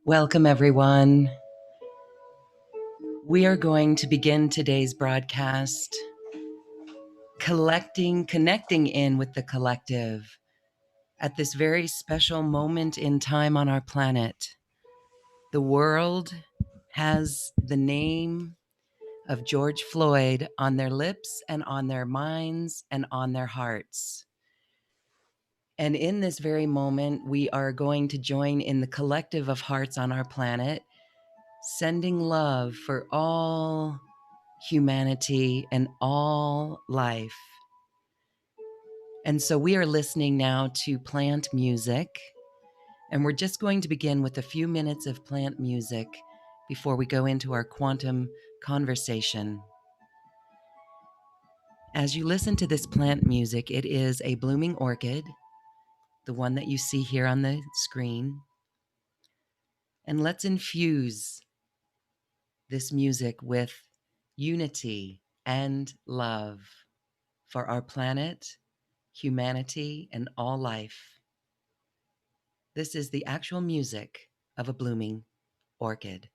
Welcome, everyone. We are going to begin today's broadcast connecting in with the collective at this very special moment in time on our planet. The world has the name of George Floyd on their lips and on their minds and on their hearts. And in this very moment, we are going to join in the collective of hearts on our planet, sending love for all humanity and all life. And so we are listening now to plant music, and we're just going to begin with a few minutes of plant music before we go into our quantum conversation. As you listen to this plant music, it is a blooming orchid, the one that you see here on the screen. And let's infuse this music with unity and love for our planet, humanity, and all life. This is the actual music of a blooming orchid.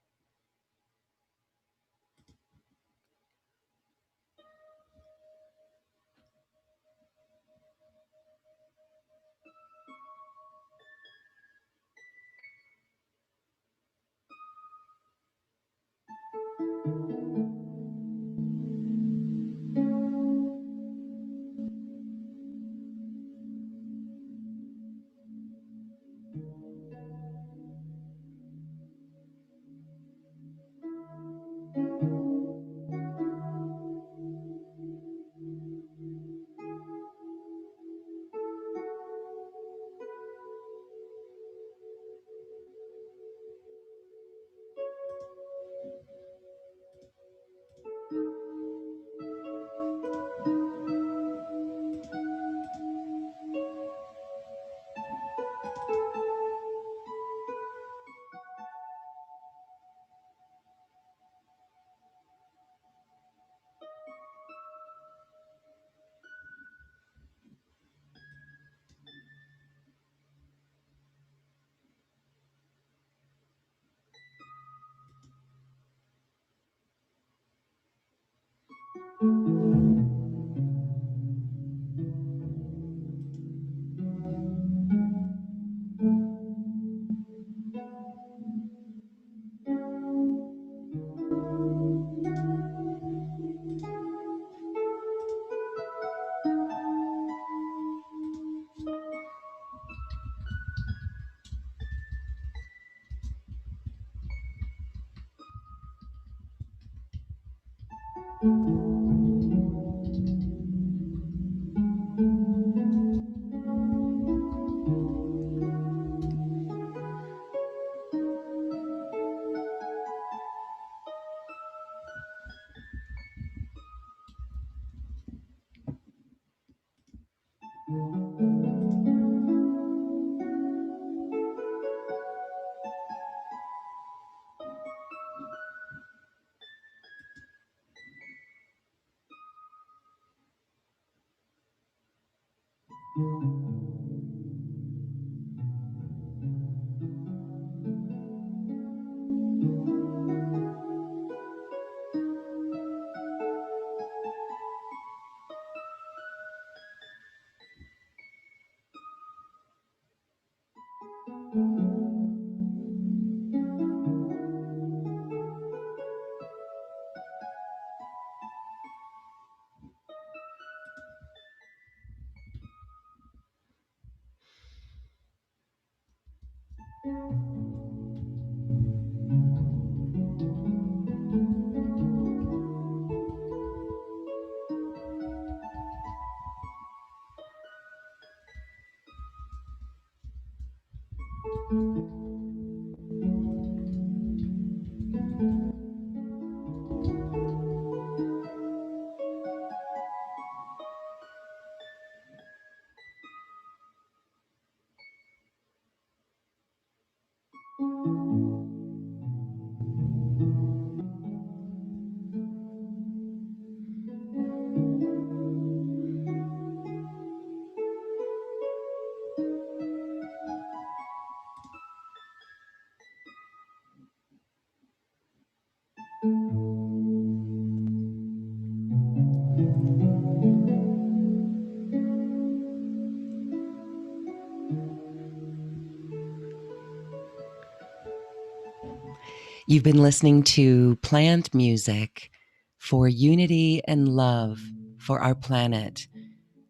You've been listening to plant music for unity and love for our planet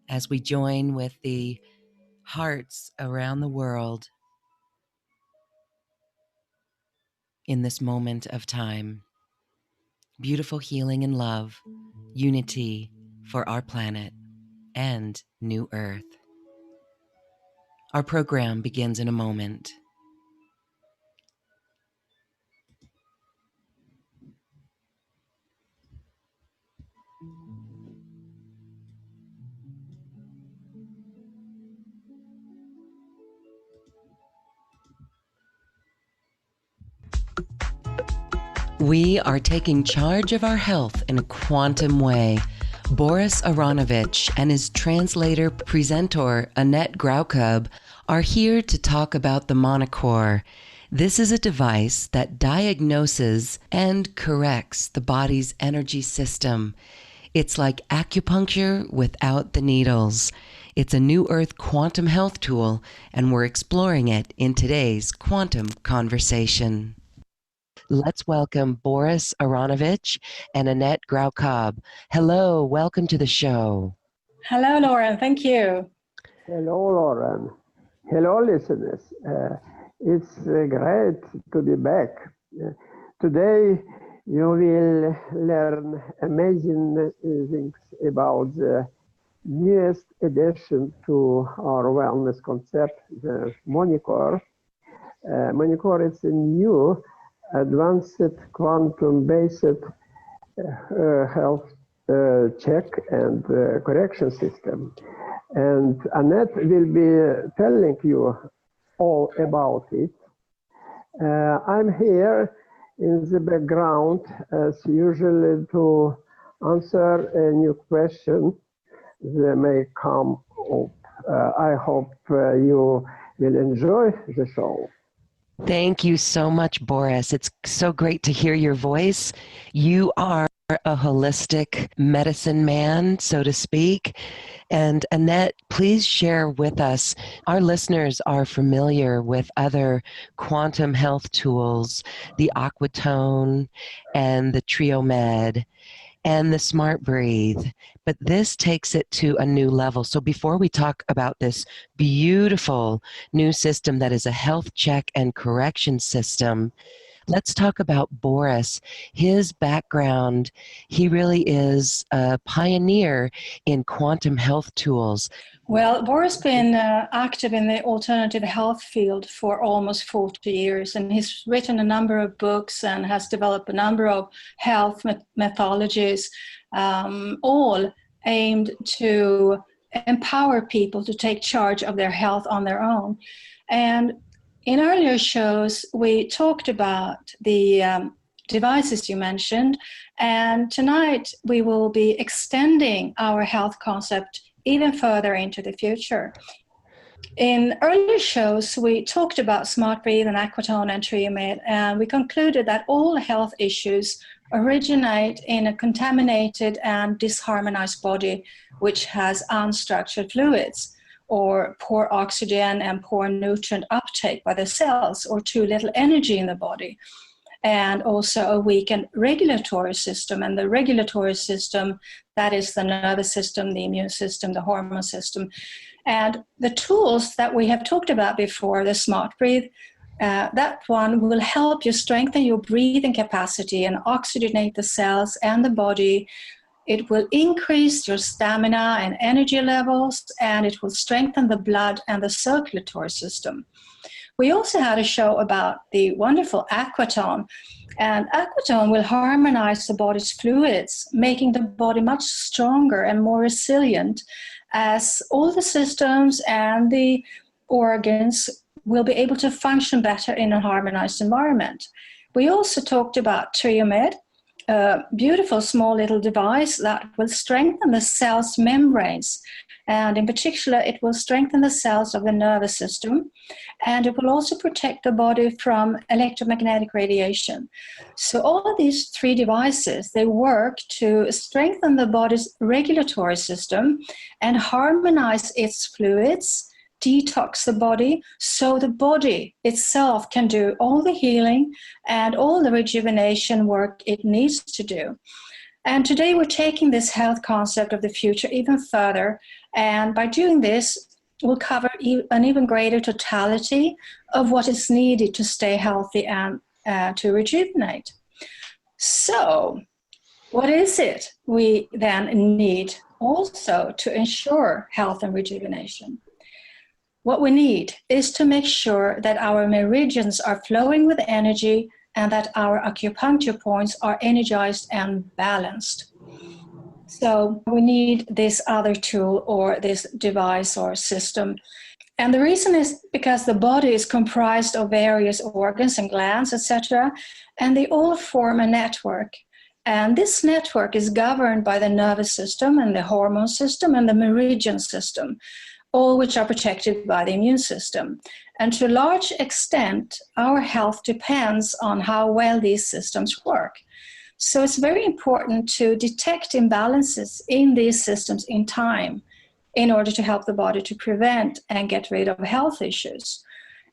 as we join with the hearts around the world in this moment of time. Beautiful healing and love, unity for our planet and New Earth. Our program begins in a moment. We are taking charge of our health in a quantum way. Boris Aronovich and his translator presenter Annette Graukub are here to talk about the Monocore. This is a device that diagnoses and corrects the body's energy system. It's like acupuncture without the needles. It's a New Earth quantum health tool, and we're exploring it in today's quantum conversation. Let's welcome Boris Aronovich and Annette Graukub. Hello, welcome to the show. Hello, Lauren. Thank you. Hello, Lauren. Hello, listeners. It's great to be back. Today, you will learn amazing things about the newest addition to our wellness concept, the Monicor. Monicor is a new advanced quantum-based health check and correction system. And Annette will be telling you all about it. I'm here in the background as usual to answer a new question that may come up. I hope you will enjoy the show. Thank you so much, Boris. It's so great to hear your voice. You are a holistic medicine man, so to speak. And Annette, please share with us. Our listeners are familiar with other quantum health tools, the Aquatone and the TrioMed and the Smart Breathe, but this takes it to a new level. So before we talk about this beautiful new system that is a health check and correction system, let's talk about Boris. His background, he really is a pioneer in quantum health tools. Well, Boris has been active in the alternative health field for almost 40 years, and he's written a number of books and has developed a number of health methodologies, all aimed to empower people to take charge of their health on their own. And in earlier shows, we talked about the devices you mentioned, and tonight we will be extending our health concept even further into the future. In earlier shows, we talked about Smart Breathe and Aquatone and TrioMed, and we concluded that all health issues originate in a contaminated and disharmonized body, which has unstructured fluids, or poor oxygen and poor nutrient uptake by the cells, or too little energy in the body, and also a weakened regulatory system. And the regulatory system, that is the nervous system, the immune system, the hormone system. And the tools that we have talked about before, the Smart Breathe, that one will help you strengthen your breathing capacity and oxygenate the cells and the body. It will increase your stamina and energy levels, and it will strengthen the blood and the circulatory system. We also had a show about the wonderful Aquatone, and Aquatone will harmonize the body's fluids, making the body much stronger and more resilient, as all the systems and the organs will be able to function better in a harmonized environment. We also talked about TrioMed, a beautiful small little device that will strengthen the cell's membranes. And in particular, it will strengthen the cells of the nervous system, and it will also protect the body from electromagnetic radiation. So all of these three devices, they work to strengthen the body's regulatory system and harmonize its fluids, detox the body so the body itself can do all the healing and all the rejuvenation work it needs to do. And today we're taking this health concept of the future even further. And by doing this, we'll cover an even greater totality of what is needed to stay healthy and to rejuvenate. So, what is it we then need also to ensure health and rejuvenation? What we need is to make sure that our meridians are flowing with energy and that our acupuncture points are energized and balanced. So we need this other tool or this device or system. And the reason is because the body is comprised of various organs and glands, etc., and they all form a network. And this network is governed by the nervous system and the hormone system and the meridian system, all which are protected by the immune system. And to a large extent, our health depends on how well these systems work. So it's very important to detect imbalances in these systems in time in order to help the body to prevent and get rid of health issues.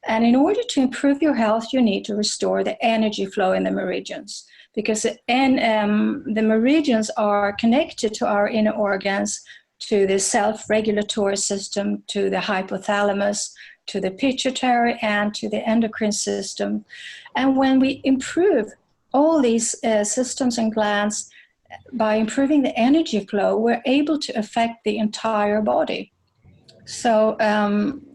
And in order to improve your health, you need to restore the energy flow in the meridians, because the meridians are connected to our inner organs, to the self-regulatory system, to the hypothalamus, to the pituitary, and to the endocrine system. And when we improve all these systems and glands, by improving the energy flow, we're able to affect the entire body. So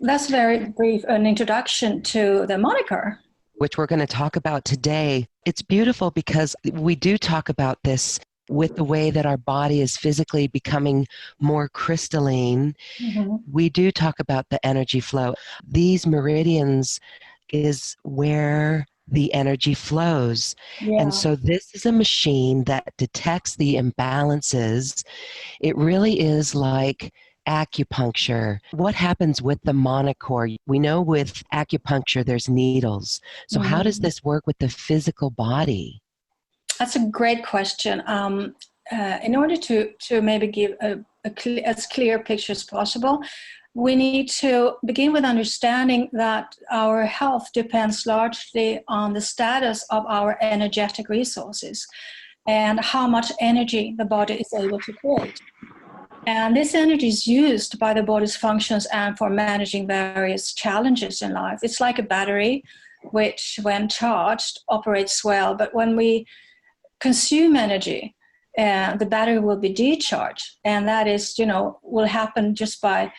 that's very brief an introduction to the Monocore, which we're going to talk about today. It's beautiful because we do talk about this with the way that our body is physically becoming more crystalline. Mm-hmm. We do talk about the energy flow. These meridians is where the energy flows. Yeah. And so this is a machine that detects the imbalances. It really is like acupuncture. What happens with the Monocore? We know with acupuncture there's needles. So mm-hmm. How does this work with the physical body? That's a great question. In order to maybe give as clear a picture as possible, we need to begin with understanding that our health depends largely on the status of our energetic resources and how much energy the body is able to create. And this energy is used by the body's functions and for managing various challenges in life. It's like a battery, which when charged operates well, but when we consume energy, the battery will be decharged, and that is, will happen just by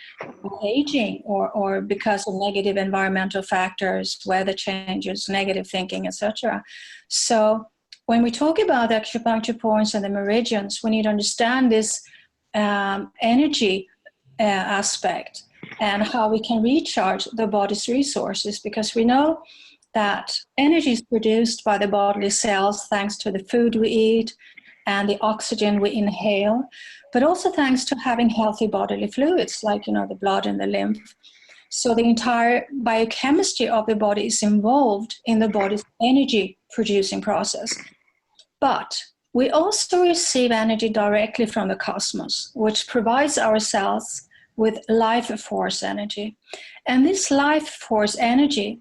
aging or because of negative environmental factors, weather changes, negative thinking, etc. So when we talk about the acupuncture points and the meridians, we need to understand this energy aspect and how we can recharge the body's resources, because we know that energy is produced by the bodily cells thanks to the food we eat and the oxygen we inhale, but also thanks to having healthy bodily fluids like, the blood and the lymph. So the entire biochemistry of the body is involved in the body's energy producing process. But we also receive energy directly from the cosmos, which provides our cells with life force energy. And this life force energy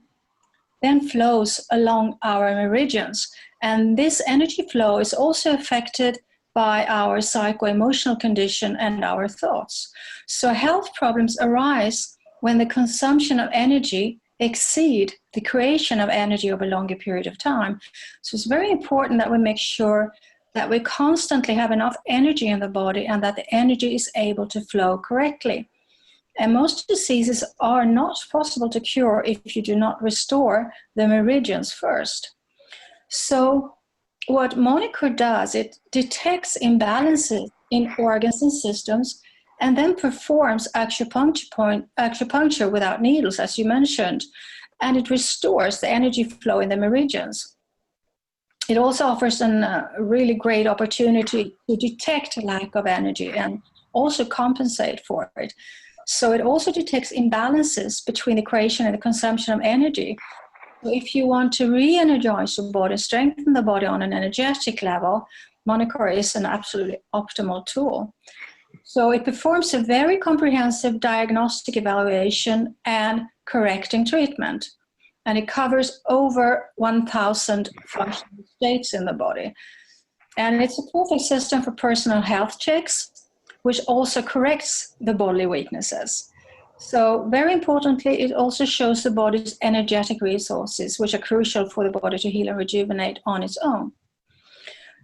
then flows along our meridians. And this energy flow is also affected by our psycho-emotional condition and our thoughts. So health problems arise when the consumption of energy exceed the creation of energy over a longer period of time. So it's very important that we make sure that we constantly have enough energy in the body and that the energy is able to flow correctly. And most diseases are not possible to cure if you do not restore the meridians first. So what Monicor does, it detects imbalances in organs and systems and then performs acupuncture without needles, as you mentioned, and it restores the energy flow in the meridians. It also offers a really great opportunity to detect lack of energy and also compensate for it. So it also detects imbalances between the creation and the consumption of energy. So if you want to re-energize your body, strengthen the body on an energetic level, Monicor is an absolutely optimal tool. So it performs a very comprehensive diagnostic evaluation and correcting treatment. And it covers over 1,000 functional states in the body. And it's a perfect system for personal health checks, which also corrects the bodily weaknesses. So very importantly, it also shows the body's energetic resources, which are crucial for the body to heal and rejuvenate on its own.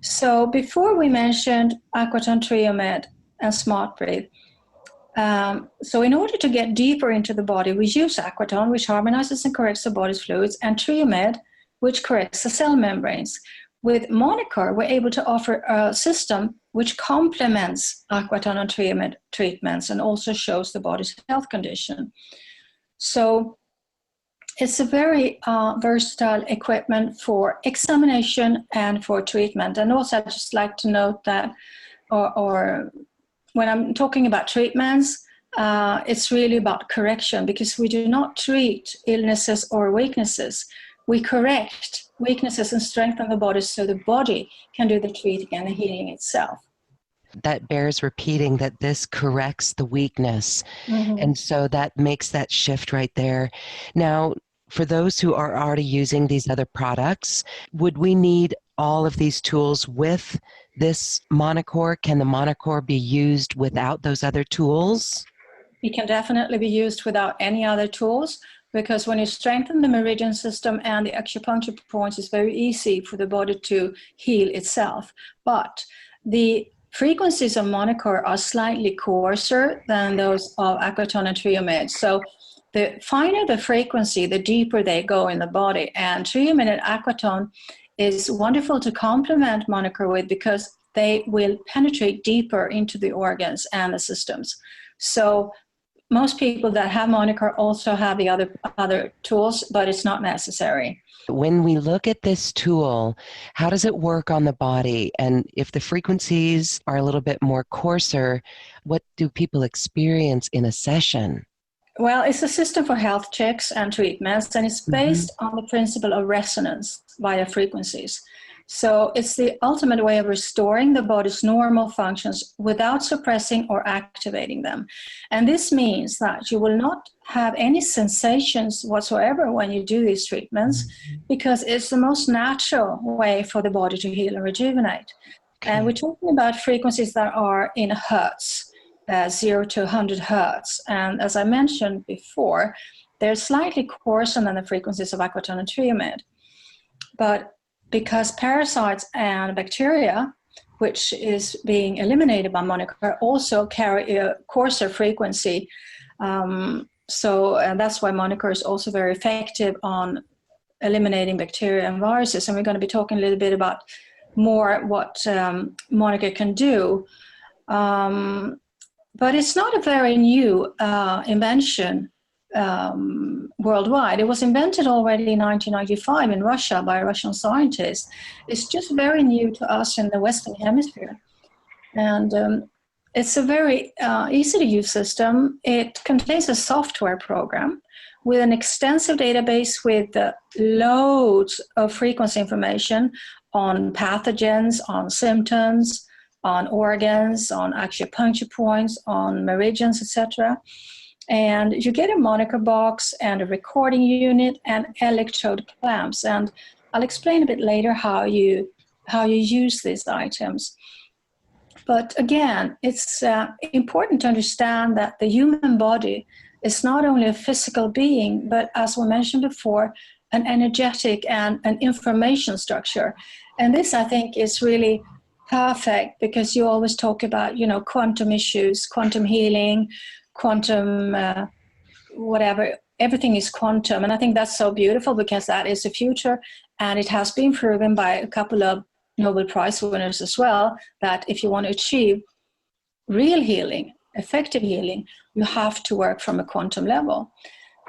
So before we mentioned Aquatone Triomed and Smart Breathe. So in order to get deeper into the body, we use Aquatone, which harmonizes and corrects the body's fluids, and Triomed, which corrects the cell membranes. With Monocore, we're able to offer a system which complements Aquatone and Triomed treatments and also shows the body's health condition. So it's a very versatile equipment for examination and for treatment. And also I'd just like to note that, or when I'm talking about treatments, it's really about correction, because we do not treat illnesses or weaknesses. We correct weaknesses and strengthen the body so the body can do the treating and the healing itself. That bears repeating, that this corrects the weakness. Mm-hmm. And so that makes that shift right there. Now, for those who are already using these other products, would we need all of these tools with this Monocore? Can the Monocore be used without those other tools? It can definitely be used without any other tools, because when you strengthen the meridian system and the acupuncture points, it's very easy for the body to heal itself. But the frequencies of Monocore are slightly coarser than those of Aquatone and Triomed. So the finer the frequency, the deeper they go in the body. And Triomed and Aquatone is wonderful to complement Monocore with, because they will penetrate deeper into the organs and the systems. So most people that have Monocore also have the other tools, but it's not necessary. When we look at this tool, how does it work on the body? And if the frequencies are a little bit more coarser, what do people experience in a session? Well, it's a system for health checks and treatments, and it's based on the principle of resonance via frequencies. So it's the ultimate way of restoring the body's normal functions without suppressing or activating them. And this means that you will not have any sensations whatsoever when you do these treatments, because it's the most natural way for the body to heal and rejuvenate. Okay. And we're talking about frequencies that are in hertz, 0 to 100 hertz. And as I mentioned before, they're slightly coarser than the frequencies of Aquatone and Triomed. But because parasites and bacteria, which is being eliminated by Monocore, also carry a coarser frequency. And that's why Monocore is also very effective on eliminating bacteria and viruses. And we're going to be talking a little bit about more what Monocore can do. But it's not a very new invention worldwide. It was invented already in 1995 in Russia by a Russian scientist. It's just very new to us in the Western Hemisphere. And it's a very easy to use system. It contains a software program with an extensive database with loads of frequency information on pathogens, on symptoms, on organs, on acupuncture points, on meridians, etc. And you get a Monocore box and a recording unit and electrode clamps. And I'll explain a bit later how you use these items. But again, it's important to understand that the human body is not only a physical being, but as we mentioned before, an energetic and an information structure. And this, I think, is really perfect, because you always talk about, quantum issues, quantum healing, quantum whatever, everything is quantum. And I think that's so beautiful, because that is the future. And it has been proven by a couple of Nobel Prize winners as well, that if you want to achieve real healing, effective healing, you have to work from a quantum level,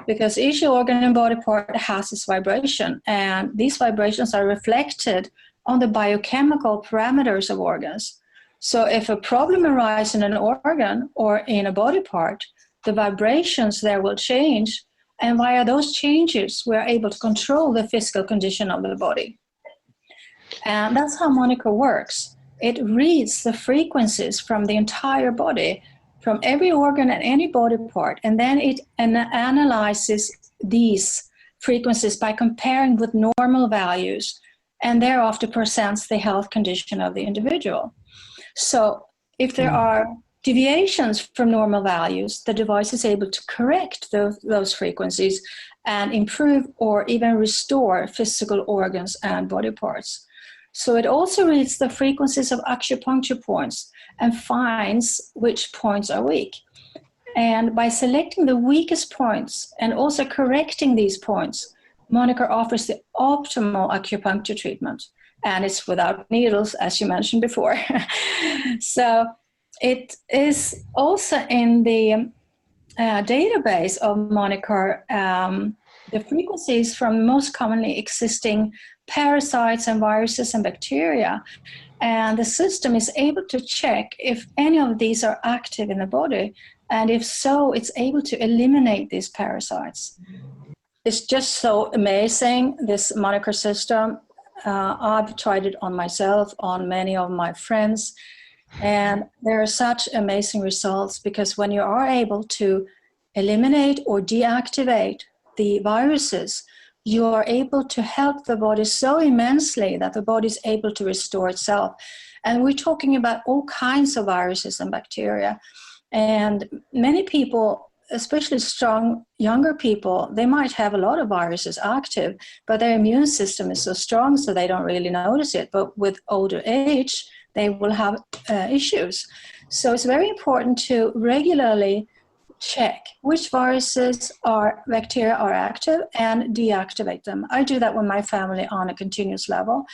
because each organ and body part has its vibration, and these vibrations are reflected on the biochemical parameters of organs. So if a problem arises in an organ or in a body part, the vibrations there will change, and via those changes, we're able to control the physical condition of the body. And that's how Monocore works. it reads the frequencies from the entire body, from every organ and any body part, and then it analyzes these frequencies by comparing with normal values, and thereafter presents the health condition of the individual. So if there are deviations from normal values, the device is able to correct those frequencies and improve or even restore physical organs and body parts. So it also reads the frequencies of acupuncture points and finds which points are weak. And by selecting the weakest points and also correcting these points, Monocore offers the optimal acupuncture treatment. And it's without needles, as you mentioned before. So it is also in the database of Monocore, the frequencies from most commonly existing parasites and viruses and bacteria. And the system is able to check if any of these are active in the body. And if so, it's able to eliminate these parasites. It's just so amazing, this Monocore system. I've tried it on myself, on many of my friends, and there are such amazing results because when you are able to eliminate or deactivate the viruses, you are able to help the body so immensely that the body is able to restore itself. And we're talking about all kinds of viruses and bacteria. And many people, especially strong younger people, they might have a lot of viruses active, but their immune system is so strong so they don't really notice it. But with older age, they will have issues. So it's very important to regularly check which viruses or bacteria are active and deactivate them. I do that with my family on a continuous level.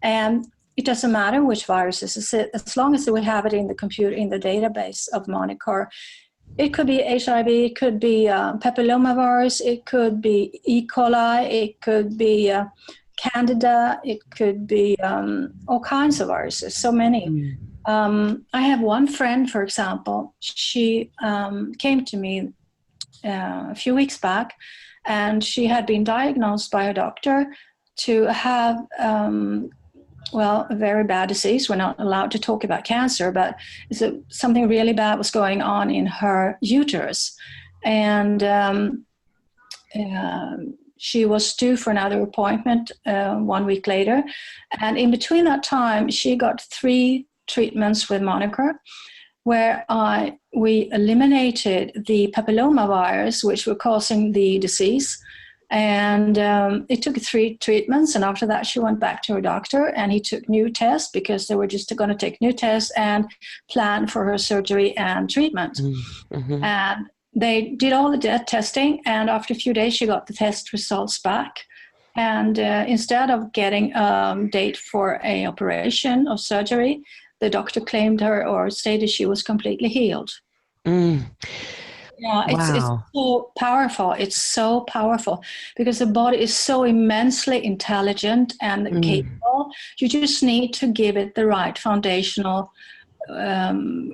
And it doesn't matter which viruses, as long as we have it in the computer, in the database of Monocore. It could be HIV, it could be papillomavirus, it could be E. coli, it could be Candida, it could be all kinds of viruses, so many. I have one friend, for example, she came to me a few weeks back, and she had been diagnosed by a doctor to have a very bad disease. We're not allowed to talk about cancer, but something really bad was going on in her uterus. And she was due for another appointment 1 week later. And in between that time, she got 3 treatments with Monocore, where we eliminated the papillomavirus, which were causing the disease. And it took 3 treatments, and after that she went back to her doctor, and he took new tests because they were just going to take new tests and plan for her surgery and treatment. Mm-hmm. And they did all the testing, and after a few days she got the test results back. And instead of getting a date for an operation or surgery, the doctor claimed her or stated she was completely healed. Yeah, it's so powerful. It's so powerful because the body is so immensely intelligent and capable. You just need to give it the right foundational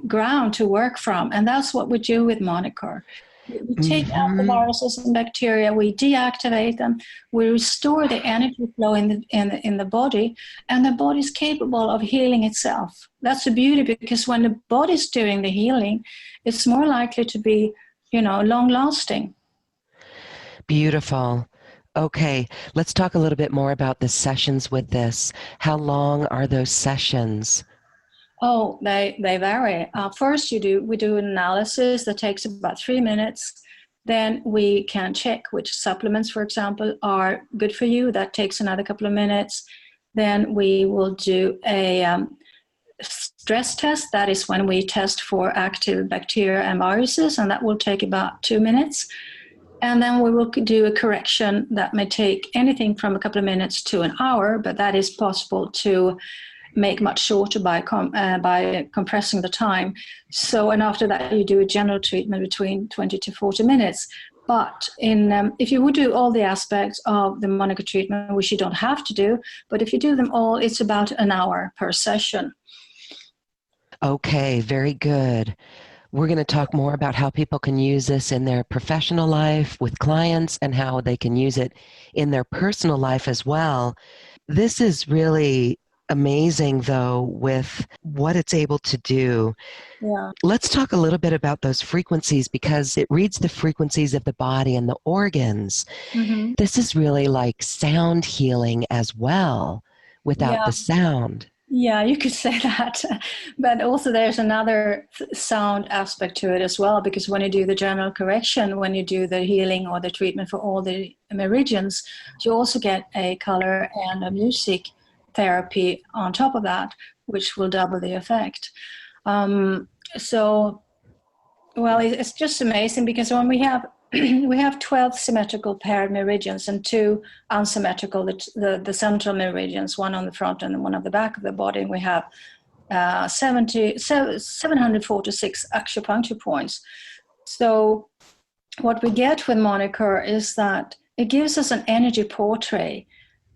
ground to work from. And that's what we do with Monocore. We take out the viruses and bacteria, we deactivate them, we restore the energy flow in the body, and the body is capable of healing itself. That's the beauty, because when the body's doing the healing, it's more likely to be long-lasting. Beautiful. Okay, let's talk a little bit more about the sessions with this. How long are those sessions? Oh, they vary. First, we do an analysis that takes about 3 minutes. Then we can check which supplements, for example, are good for you. That takes another couple of minutes. Then we will do a stress test. That is when we test for active bacteria and viruses, and that will take about 2 minutes. And then we will do a correction that may take anything from a couple of minutes to an hour, but that is possible to make much shorter by compressing the time. So, and after that, you do a general treatment between 20 to 40 minutes. But if you would do all the aspects of the Monocore treatment, which you don't have to do, but if you do them all, it's about an hour per session. Okay, very good. We're going to talk more about how people can use this in their professional life with clients and how they can use it in their personal life as well. This is really amazing, though, with what it's able to do. Yeah. Let's talk a little bit about those frequencies, because it reads the frequencies of the body and the organs. Mm-hmm. This is really like sound healing as well, without Yeah. the sound. Yeah, you could say that. But also there's another sound aspect to it as well, because when you do the general correction, when you do the healing or the treatment for all the meridians, you also get a color and a music therapy on top of that, which will double the effect. So, well, it's just amazing, because when we have we have 12 symmetrical paired meridians and 2 unsymmetrical, the central meridians, one on the front and one on the back of the body. And we have 746 acupuncture points. So what we get with Monocore is that it gives us an energy portrait,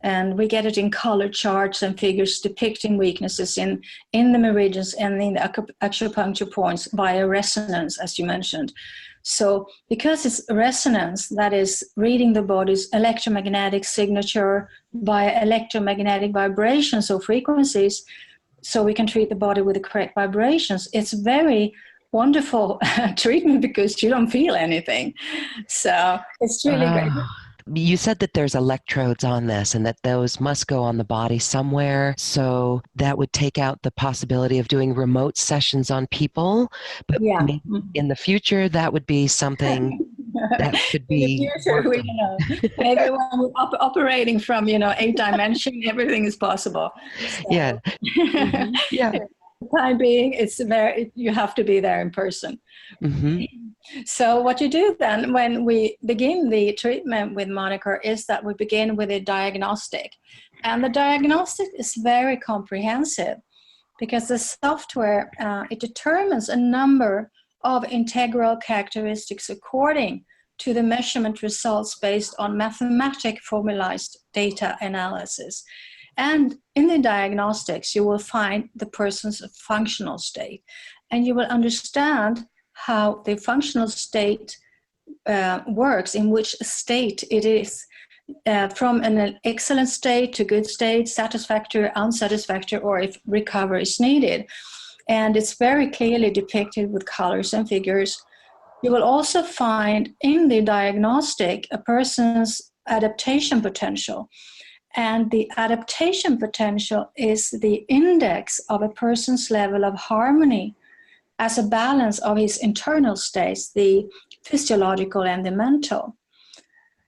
and we get it in color charts and figures depicting weaknesses in the meridians and in the acupuncture points via resonance, as you mentioned. So because it's resonance, that is reading the body's electromagnetic signature by electromagnetic vibrations or frequencies, so we can treat the body with the correct vibrations. It's very wonderful treatment because you don't feel anything. So it's really great. You said that there's electrodes on this and that those must go on the body somewhere. So that would take out the possibility of doing remote sessions on people. But Yeah. maybe in the future, that would be something that could be. In the future, we, maybe when we're operating from, 8 dimension, everything is possible. So, Yeah. Mm-hmm. Yeah. For the time being, you have to be there in person. Mm-hmm. So what you do then when we begin the treatment with Monocore is that we begin with a diagnostic. And the diagnostic is very comprehensive, because the software, it determines a number of integral characteristics according to the measurement results based on mathematic formalized data analysis. And in the diagnostics, you will find the person's functional state, and you will understand how the functional state works, in which state it is, from an excellent state to good state, satisfactory, unsatisfactory, or if recovery is needed. And it's very clearly depicted with colors and figures. You will also find in the diagnostic a person's adaptation potential. And the adaptation potential is the index of a person's level of harmony as a balance of his internal states, the physiological and the mental.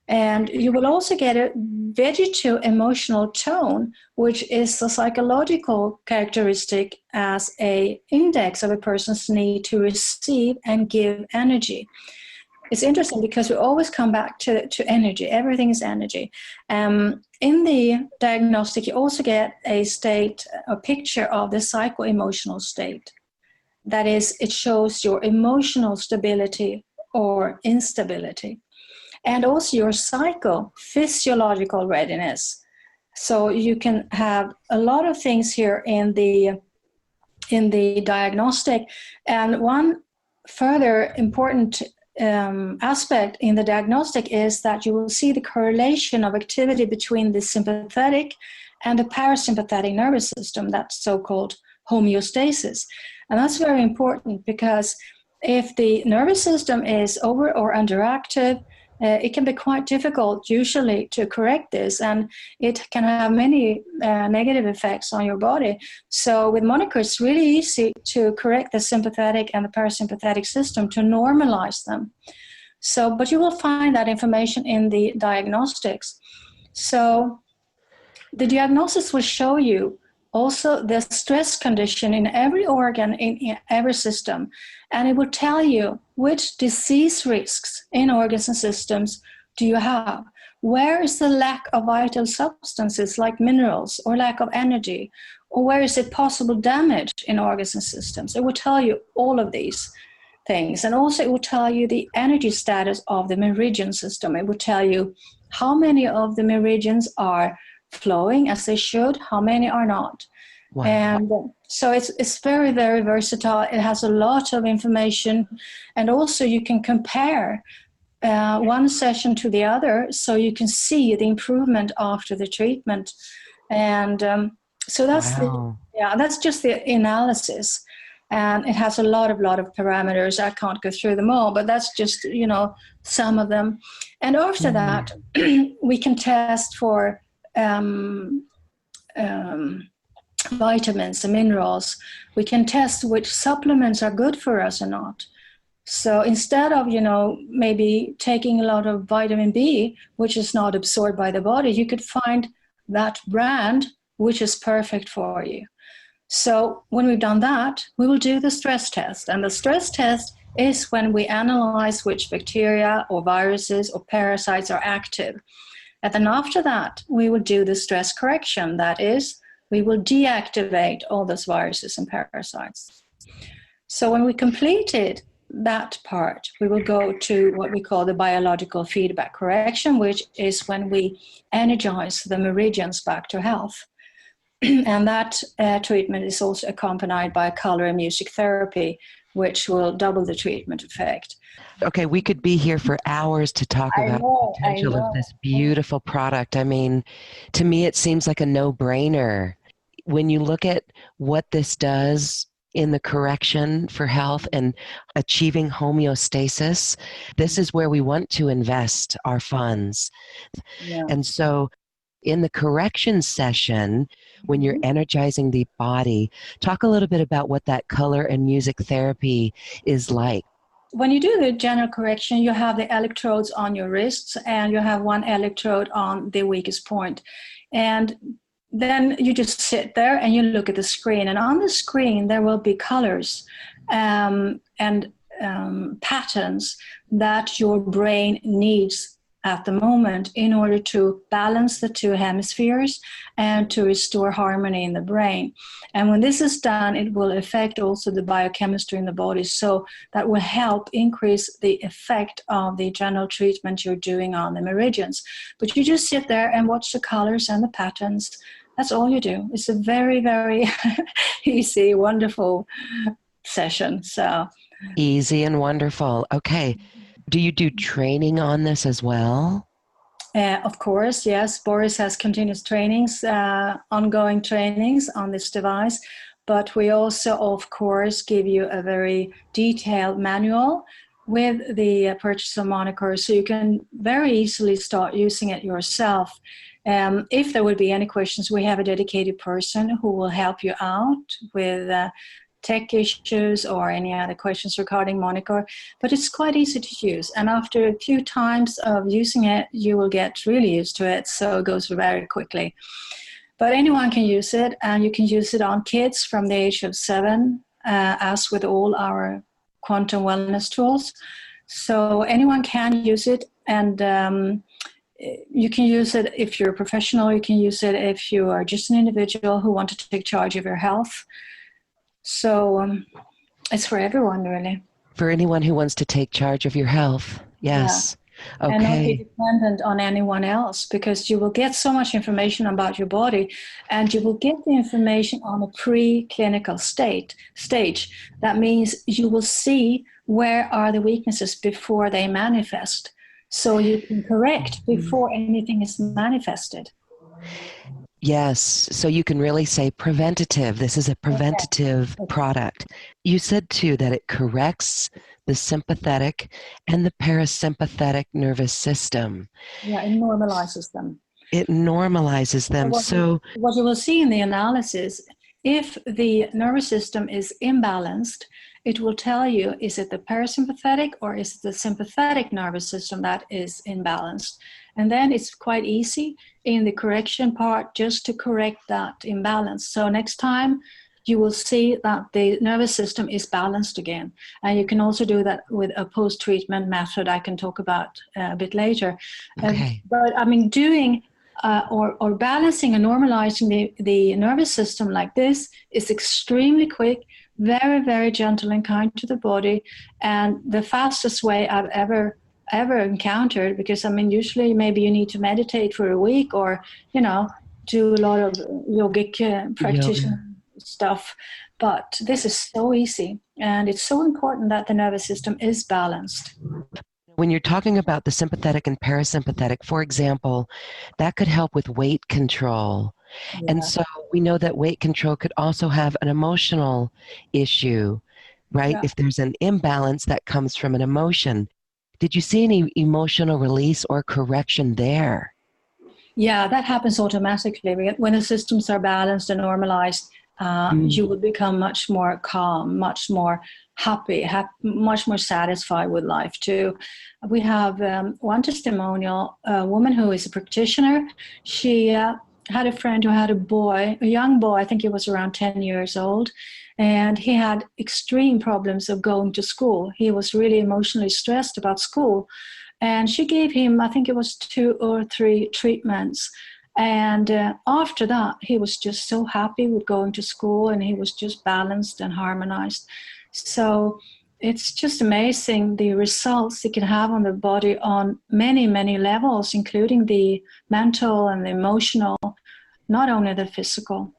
And you will also get a vegeto-emotional tone, which is a psychological characteristic as an index of a person's need to receive and give energy. It's interesting because we always come back to energy. Everything is energy. In the diagnostic, you also get a picture of the psycho-emotional state. That is, it shows your emotional stability or instability, and also your psychophysiological readiness. So you can have a lot of things here in the diagnostic. And one further important aspect in the diagnostic is that you will see the correlation of activity between the sympathetic and the parasympathetic nervous system, that's so-called homeostasis. And that's very important, because if the nervous system is over or underactive, it can be quite difficult usually to correct this, and it can have many negative effects on your body. So with Monocore, it's really easy to correct the sympathetic and the parasympathetic system, to normalize them. So, but you will find that information in the diagnostics. So the diagnosis will show you also the stress condition in every organ, in every system, and it will tell you which disease risks in organs and systems do you have. Where is the lack of vital substances like minerals or lack of energy, or where is it possible damage in organs and systems? It will tell you all of these things, and also it will tell you the energy status of the meridian system. It will tell you how many of the meridians are flowing as they should, how many are not. Wow. And so it's very, very versatile. It has a lot of information, and also you can compare one session to the other, so you can see the improvement after the treatment. And So that's Wow. that's just the analysis, and it has a lot of parameters. I can't go through them all, but that's just some of them. And after that, we can test for vitamins and minerals. We can test which supplements are good for us or not. So instead of, maybe taking a lot of vitamin B, which is not absorbed by the body, you could find that brand which is perfect for you. So when we've done that, we will do the stress test. And the stress test is when we analyze which bacteria or viruses or parasites are active. And then after that, we will do the stress correction. That is, we will deactivate all those viruses and parasites. So when we completed that part, we will go to what we call the biological feedback correction, which is when we energize the meridians back to health. And that treatment is also accompanied by color and music therapy, which will double the treatment effect. Okay, we could be here for hours to talk about the potential of this beautiful product. I mean, to me, it seems like a no-brainer. When you look at what this does in the correction for health and achieving homeostasis, this is where we want to invest our funds. Yeah. And so in the correction session, when you're energizing the body, talk a little bit about what that color and music therapy is like. When you do the general correction, you have the electrodes on your wrists and you have one electrode on the weakest point. And then you just sit there and you look at the screen. And on the screen, there will be colors and patterns that your brain needs at the moment in order to balance the two hemispheres and to restore harmony in the brain. And when this is done, it will affect also the biochemistry in the body. So that will help increase the effect of the general treatment you're doing on the meridians. But you just sit there and watch the colors and the patterns. That's all you do. It's a very, very easy, wonderful session. So easy and wonderful. Okay. Do you do training on this as well? Of course, yes. Boris has continuous trainings, ongoing trainings on this device. But we also, of course, give you a very detailed manual with the purchase of Monocore, so you can very easily start using it yourself. If there would be any questions, we have a dedicated person who will help you out with tech issues or any other questions regarding Monicor, but it's quite easy to use. And after a few times of using it, you will get really used to it, so it goes very quickly. But anyone can use it, and you can use it on kids from the age of 7, as with all our quantum wellness tools. So anyone can use it, and you can use it if you're a professional, you can use it if you are just an individual who want to take charge of your health. So it's for everyone, really. For anyone who wants to take charge of your health. Yes. Yeah. Okay. And not be dependent on anyone else, because you will get so much information about your body, and you will get the information on a pre-clinical stage. That means you will see where are the weaknesses before they manifest. So you can correct before anything is manifested. Yes, so you can really say preventative. This is a preventative product. You said too that it corrects the sympathetic and the parasympathetic nervous system. Yeah, it normalizes them. It normalizes them. So what you will see in the analysis, if the nervous system is imbalanced, it will tell you, is it the parasympathetic or is it the sympathetic nervous system that is imbalanced? And then it's quite easy in the correction part just to correct that imbalance. So next time you will see that the nervous system is balanced again. And you can also do that with a post-treatment method I can talk about a bit later. Okay. But I mean, doing or balancing and normalizing the nervous system like this is extremely quick, very, very gentle and kind to the body, and the fastest way I've ever encountered, because I mean, usually maybe you need to meditate for a week or, do a lot of yogic practitioner stuff. But this is so easy, and it's so important that the nervous system is balanced. When you're talking about the sympathetic and parasympathetic, for example, that could help with weight control. And Yeah. so we know that weight control could also have an emotional issue, right? Yeah. If there's an imbalance that comes from an emotion. Did you see any emotional release or correction there? Yeah, that happens automatically. When the systems are balanced and normalized, Mm. you will become much more calm, much more happy, much more satisfied with life too. We have one testimonial, a woman who is a practitioner. She had a friend who had a boy, a young boy, I think he was around 10 years old, and he had extreme problems of going to school. He was really emotionally stressed about school. And she gave him, I think it was 2 or 3 treatments. And after that, he was just so happy with going to school, and he was just balanced and harmonized. So it's just amazing the results it can have on the body on many, many levels, including the mental and the emotional, not only the physical.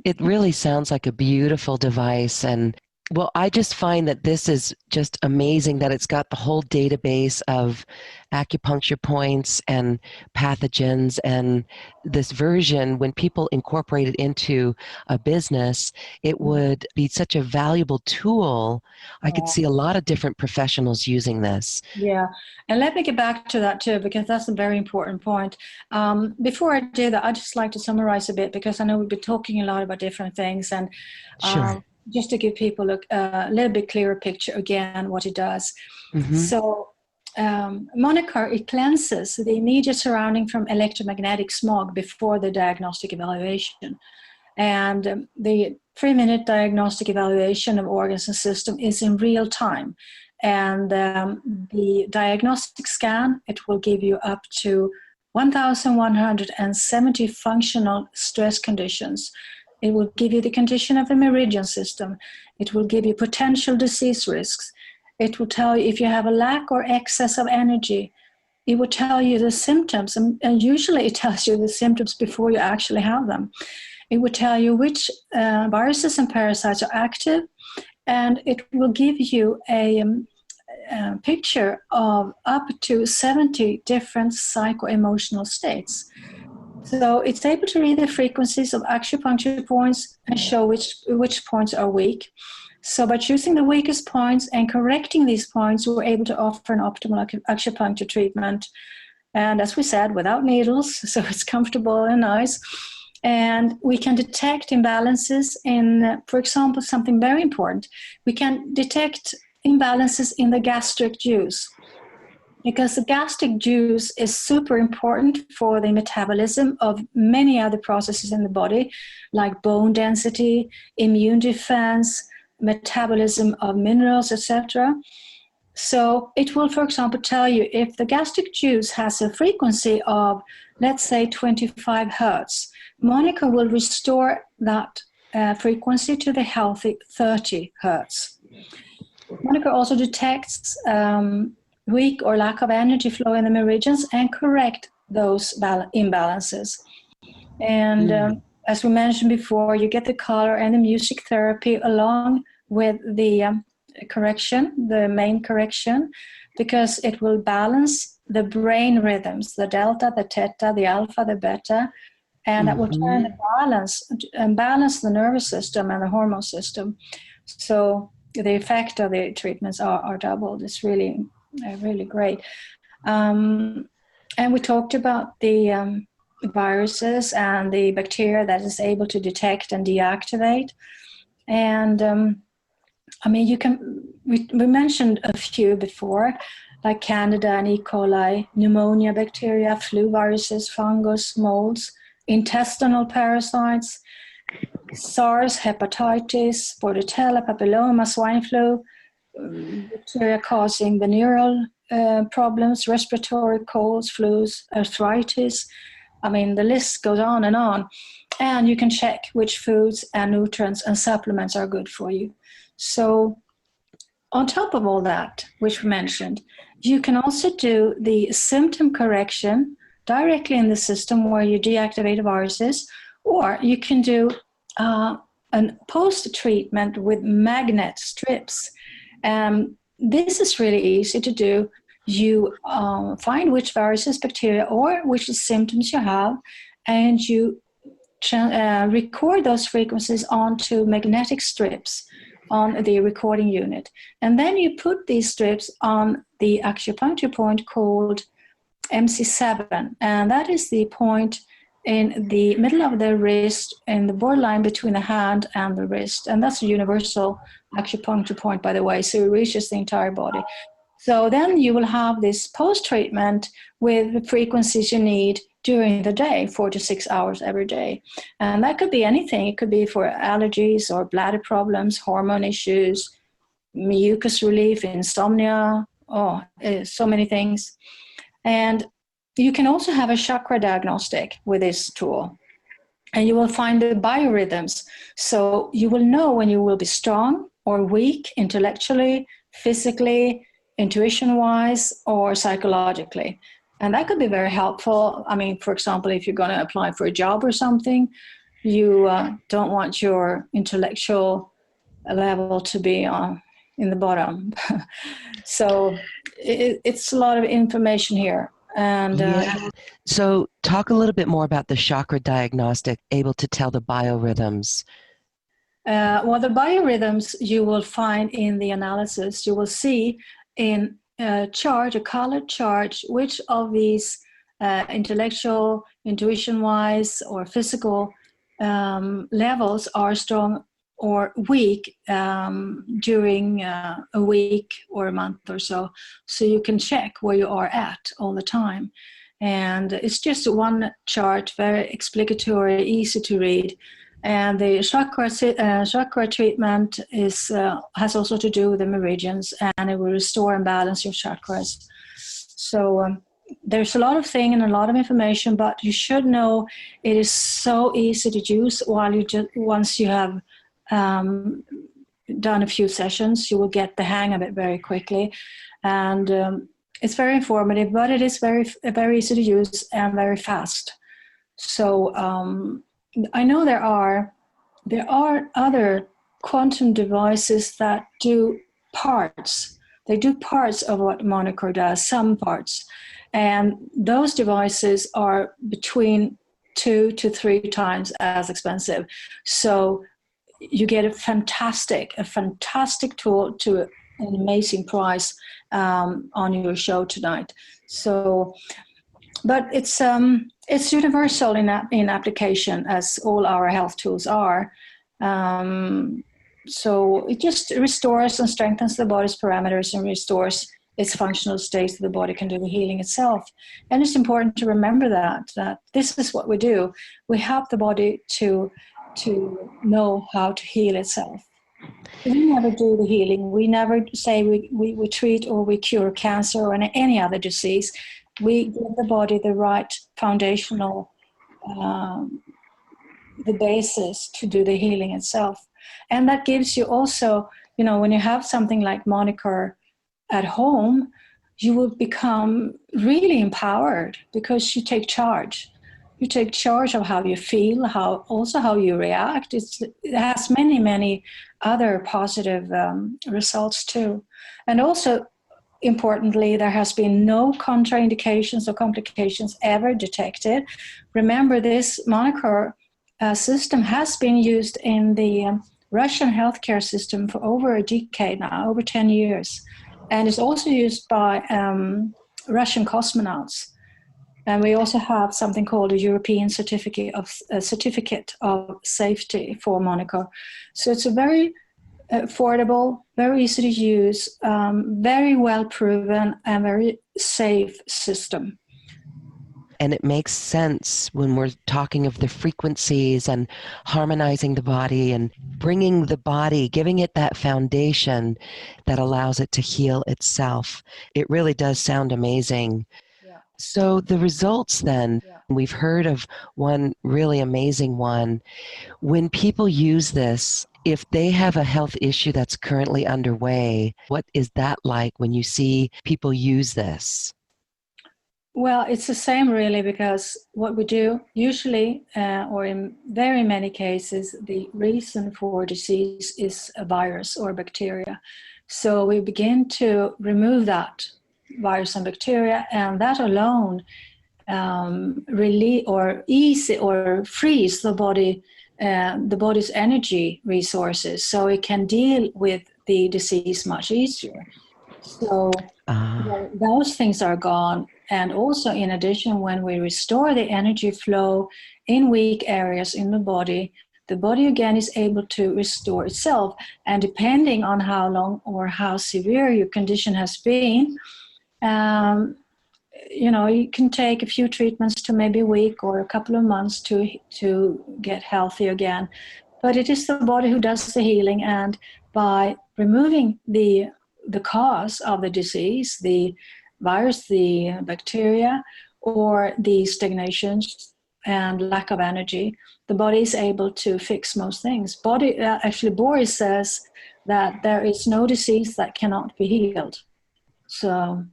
It really sounds like a beautiful device. And well, I just find that this is just amazing that it's got the whole database of acupuncture points and pathogens. And this version, when people incorporate it into a business, it would be such a valuable tool. I could see a lot of different professionals using this. Yeah, and let me get back to that too, because that's a very important point. Before I do that, I'd just like to summarize a bit, because I know we've been talking a lot about different things, and Sure. just to give people a little bit clearer picture again what it does. Mm-hmm. So, Monocore, it cleanses the immediate surrounding from electromagnetic smog before the diagnostic evaluation. And the 3-minute diagnostic evaluation of organs and system is in real time. And the diagnostic scan, it will give you up to 1,170 functional stress conditions. It will give you the condition of the meridian system. It will give you potential disease risks. It will tell you if you have a lack or excess of energy. It will tell you the symptoms, and usually it tells you the symptoms before you actually have them. It will tell you which viruses and parasites are active, and it will give you a picture of up to 70 different psycho-emotional states. So it's able to read the frequencies of acupuncture points and show which points are weak. So by choosing the weakest points and correcting these points, we're able to offer an optimal acupuncture treatment. And as we said, without needles, so it's comfortable and nice. And we can detect imbalances in, for example, something very important. We can detect imbalances in the gastric juice, because the gastric juice is super important for the metabolism of many other processes in the body, like bone density, immune defense, metabolism of minerals, etc. So it will, for example, tell you if the gastric juice has a frequency of, let's say, 25 hertz, Monica will restore that frequency to the healthy 30 hertz. Monica also detects weak or lack of energy flow in the meridians and correct those imbalances. And as we mentioned before, you get the color and the music therapy along with the correction, the main correction, because it will balance the brain rhythms, the delta, the theta, the alpha, the beta, and that will turn the balance the nervous system and the hormone system. So the effect of the treatments are doubled. It's really, really great. And we talked about the viruses and the bacteria that is able to detect and deactivate. And I mean, we mentioned a few before, like Candida and E. coli, pneumonia bacteria, flu viruses, fungus, molds, intestinal parasites, SARS, hepatitis, Bordetella, papilloma, swine flu, bacteria causing venereal problems, respiratory colds, flus, arthritis. I mean, the list goes on. And you can check which foods and nutrients and supplements are good for you. So on top of all that, which we mentioned, you can also do the symptom correction directly in the system where you deactivate viruses, or you can do a post-treatment with magnet strips. This is really easy to do. You find which viruses, bacteria, or which symptoms you have, and you record those frequencies onto magnetic strips on the recording unit. And then you put these strips on the acupuncture point called MC7. And that is the point in the middle of the wrist, in the borderline between the hand and the wrist. And that's a universal acupuncture point, by the way, so it reaches the entire body. So then you will have this post-treatment with the frequencies you need during the day, 4 to 6 hours every day. And that could be anything. It could be for allergies or bladder problems, hormone issues, mucus relief, insomnia, so many things. And you can also have a chakra diagnostic with this tool. And you will find the biorhythms. So you will know when you will be strong or weak intellectually, physically, intuition-wise, or psychologically. And that could be very helpful. I mean, for example, if you're going to apply for a job or something, you don't want your intellectual level to be in the bottom. So it's a lot of information here. And So talk a little bit more about the chakra diagnostic, able to tell the biorhythms. Well, the biorhythms you will find in the analysis. You will see in a chart, a colored chart, which of these intellectual, intuition-wise, or physical levels are strong or weak during a week or a month or so. So you can check where you are at all the time. And it's just one chart, very explanatory, easy to read. And the chakra treatment has also to do with the meridians, and it will restore and balance your chakras. So there's a lot of things and a lot of information, but you should know it is so easy to use. Once you have done a few sessions, you will get the hang of it very quickly. And it's very informative, but it is very, very easy to use and very fast. So I know there are other quantum devices that do parts. They do parts of what Monocore does, some parts. And those devices are between 2 to 3 times as expensive. So you get a fantastic tool to an amazing price on your show tonight. So, but it's universal in application, as all our health tools are. So it just restores and strengthens the body's parameters and restores its functional state so the body can do the healing itself. And it's important to remember that this is what we do. We help the body to know how to heal itself. We never do the healing. We never say we treat or we cure cancer or any other disease. We give the body the right foundational, the basis to do the healing itself. And that gives you also, when you have something like Monicor at home, you will become really empowered because you take charge. You take charge of how you feel, how you react. It has many, many other positive results too. And also, importantly, there has been no contraindications or complications ever detected. Remember, this Monocore system has been used in the Russian healthcare system for over a decade now, over 10 years. And it's also used by Russian cosmonauts. And we also have something called a European certificate of safety for Monocore. So it's a very affordable, very easy to use, very well proven, and very safe system. And it makes sense when we're talking of the frequencies and harmonizing the body and bringing the body, giving it that foundation that allows it to heal itself. It really does sound amazing. Yeah. So the results then, we've heard of one really amazing one. When people use this, if they have a health issue that's currently underway, what is that like when you see people use this? Well, it's the same really, because what we do usually, or in very many cases, the reason for disease is a virus or bacteria. So we begin to remove that virus and bacteria, and that alone release or ease or freeze the body's energy resources, so it can deal with the disease much easier. So those things are gone. And also, in addition, when we restore the energy flow in weak areas in the body again is able to restore itself. And depending on how long or how severe your condition has been, you can take a few treatments to maybe a week or a couple of months to get healthy again. But it is the body who does the healing, and by removing the cause of the disease, the virus, the bacteria, or the stagnations and lack of energy, the body is able to fix most things. Actually, Boris says that there is no disease that cannot be healed. So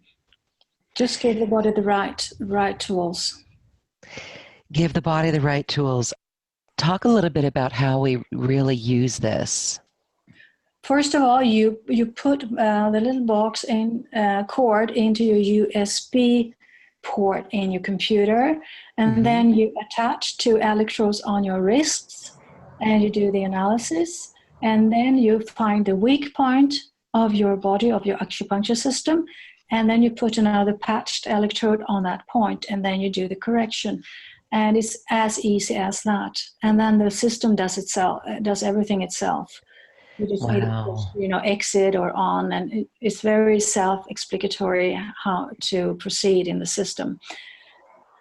just give the body the right tools. Give the body the right tools. Talk a little bit about how we really use this. First of all, you put the little box in cord into your USB port in your computer, and then you attach 2 electrodes on your wrists, and you do the analysis, and then you find the weak point of your body, of your acupuncture system, and then you put another patched electrode on that point, and then you do the correction. And it's as easy as that. And then the system does everything itself. You just need to exit or on, and it's very self-explanatory how to proceed in the system.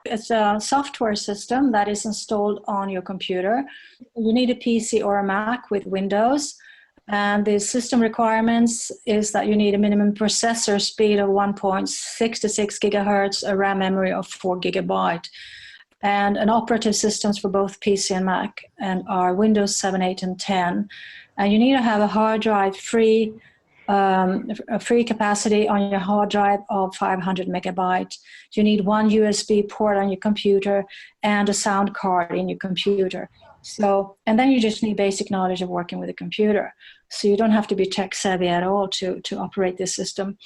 It's a software system that is installed on your computer. You need a PC or a Mac with Windows, and the system requirements is that you need a minimum processor speed of 1.66 gigahertz, a RAM memory of 4 gigabyte, and an operative systems for both PC and Mac and are Windows 7, 8, and 10. And you need to have a hard drive a free capacity on your hard drive of 500 megabytes. You need 1 USB port on your computer and a sound card in your computer. So, and then you just need basic knowledge of working with a computer. So you don't have to be tech savvy at all to operate this system.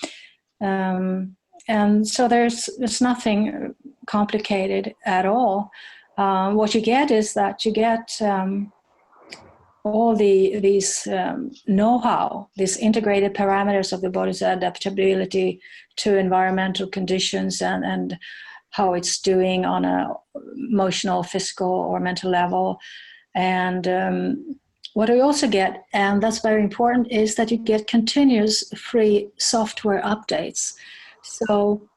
And so there's nothing complicated at all. What you get is that you get all these know-how, these integrated parameters of the body's adaptability to environmental conditions and how it's doing on a emotional, physical, or mental level. And what we also get, and that's very important, is that you get continuous free software updates. So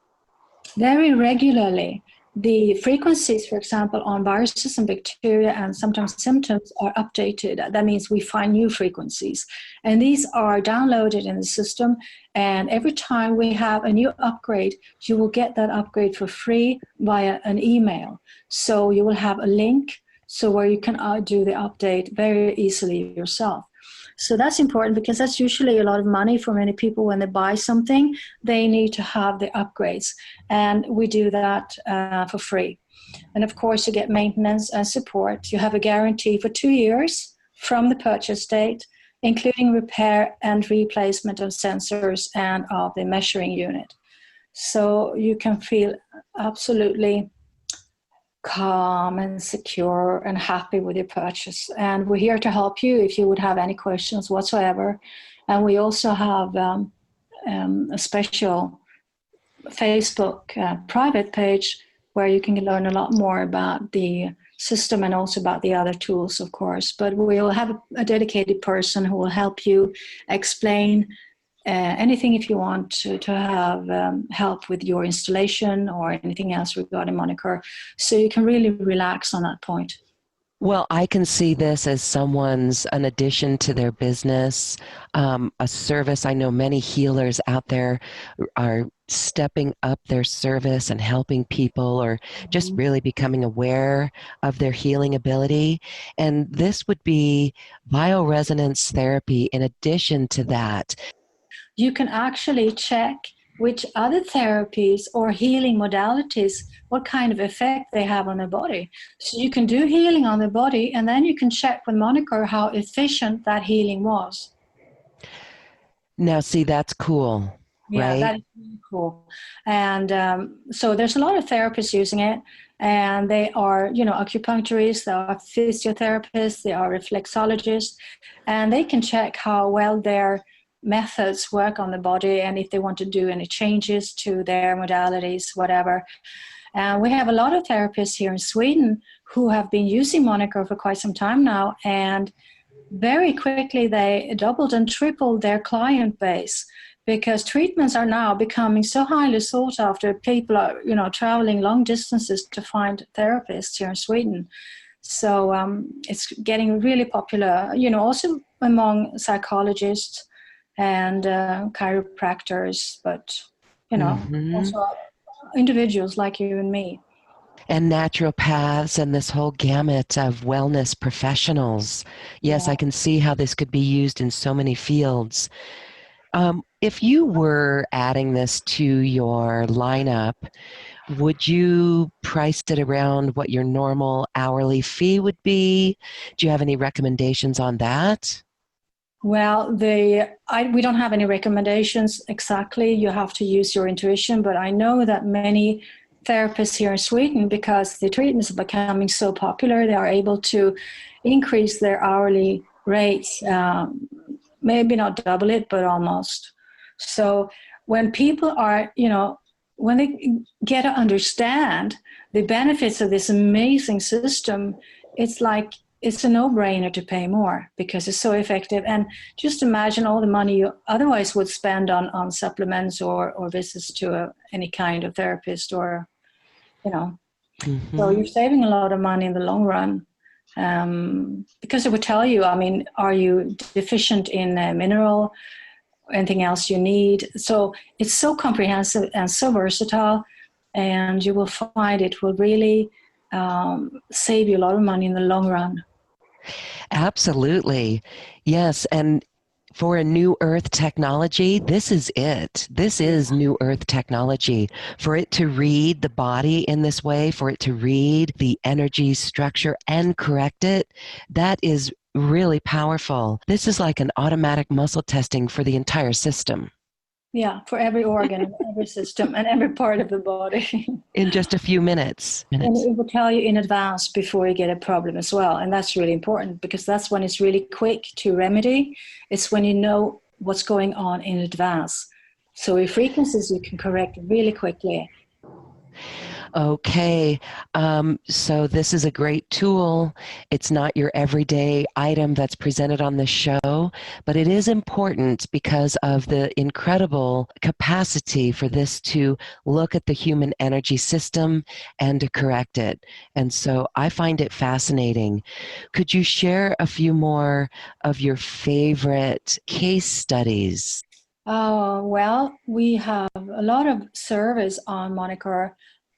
very regularly, the frequencies, for example, on viruses and bacteria and sometimes symptoms are updated. That means we find new frequencies. And these are downloaded in the system. And every time we have a new upgrade, you will get that upgrade for free via an email. So you will have a link where you can do the update very easily yourself. So that's important because that's usually a lot of money for many people. When they buy something, they need to have the upgrades. And we do that for free. And of course, you get maintenance and support. You have a guarantee for 2 years from the purchase date, including repair and replacement of sensors and of the measuring unit. So you can feel absolutely calm and secure and happy with your purchase. And we're here to help you if you would have any questions whatsoever. And we also have a special Facebook private page where you can learn a lot more about the system and also about the other tools, of course. But we'll have a dedicated person who will help you explain anything if you want to have help with your installation or anything else regarding Monocore. So you can really relax on that point. Well, I can see this as an addition to their business, a service. I know many healers out there are stepping up their service and helping people, or just really becoming aware of their healing ability. And this would be bioresonance therapy in addition to that. You can actually check which other therapies or healing modalities, what kind of effect they have on the body. So you can do healing on the body, and then you can check with Monocore how efficient that healing was. Now, see, that's cool. Yeah, right? that is really cool. And so there's a lot of therapists using it, and they are, acupuncturists, they are physiotherapists, they are reflexologists, and they can check how well their methods work on the body and if they want to do any changes to their modalities, whatever. And we have a lot of therapists here in Sweden who have been using Monocore for quite some time now, and very quickly they doubled and tripled their client base because treatments are now becoming so highly sought after. People are, traveling long distances to find therapists here in Sweden. So it's getting really popular, also among psychologists and chiropractors, but, Hmm. also individuals like you and me. And naturopaths and this whole gamut of wellness professionals. Yes, Yeah. I can see how this could be used in so many fields. If you were adding this to your lineup, would you price it around what your normal hourly fee would be? Do you have any recommendations on that? Well, we don't have any recommendations exactly. You have to use your intuition, but I know that many therapists here in Sweden, because the treatments are becoming so popular, they are able to increase their hourly rates, maybe not double it, but almost. So when people are, when they get to understand the benefits of this amazing system, it's like it's a no-brainer to pay more because it's so effective. And just imagine all the money you otherwise would spend on supplements or visits to any kind of therapist, or so Hmm. you're saving a lot of money in the long run. Because it would tell you, I mean, are you deficient in a mineral, anything else you need? So it's so comprehensive and so versatile, and you will find it will really save you a lot of money in the long run. Absolutely. Yes. And for a new earth technology, this is it. This is new earth technology. For it to read the body in this way, for it to read the energy structure and correct it, that is really powerful. This is like an automatic muscle testing for the entire system Yeah, for every organ and every system and every part of the body. in just a few minutes. And it will tell you in advance before you get a problem as well. And that's really important because that's when it's really quick to remedy. It's when you know what's going on in advance. So with frequencies, you can correct really quickly. Okay, so this is a great tool. It's not your everyday item that's presented on the show, but it is important because of the incredible capacity for this to look at the human energy system and to correct it. And so I find it fascinating. Could you share a few more of your favorite case studies? Well, we have a lot of surveys on Monicor,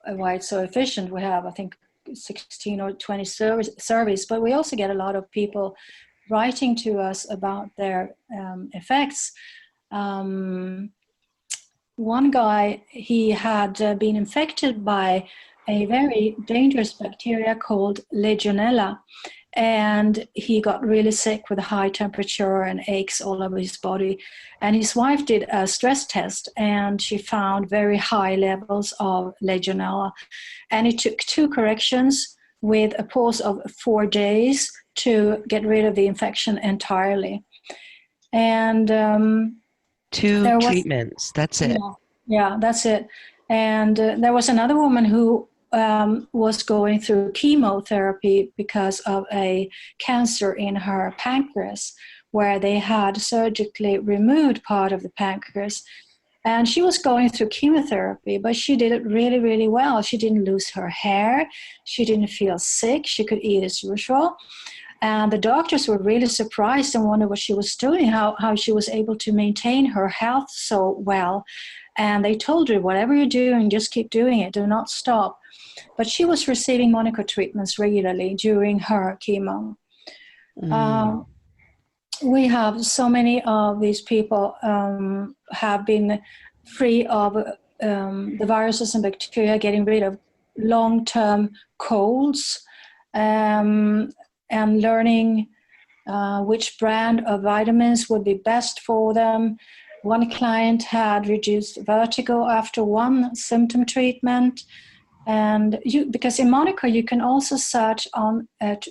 why it's so efficient. We have, I think, 16 or 20 surveys, but we also get a lot of people writing to us about their effects. Um, One guy, he had been infected by a very dangerous bacteria called Legionella, and he got really sick with a high temperature and aches all over his body. And his wife did a stress test, and she found very high levels of Legionella. And it took 2 corrections with a pause of 4 days to get rid of the infection entirely. And Two there was treatments, that's it. yeah, yeah, that's it. And there was another woman who was going through chemotherapy because of a cancer in her pancreas, where they had surgically removed part of the pancreas. And she was going through chemotherapy, but she did it really, really well. She didn't lose her hair. She didn't feel sick. She could eat as usual. And the doctors were really surprised and wondered what she was doing, how she was able to maintain her health so well. And they told her, whatever you're doing, just keep doing it. Do not stop. But she was receiving Monocore treatments regularly during her chemo. Mm. We have so many of these people have been free of the viruses and bacteria, getting rid of long-term colds, and learning which brand of vitamins would be best for them. One client had reduced vertigo after one symptom treatment. And because in Monocore, you can also search on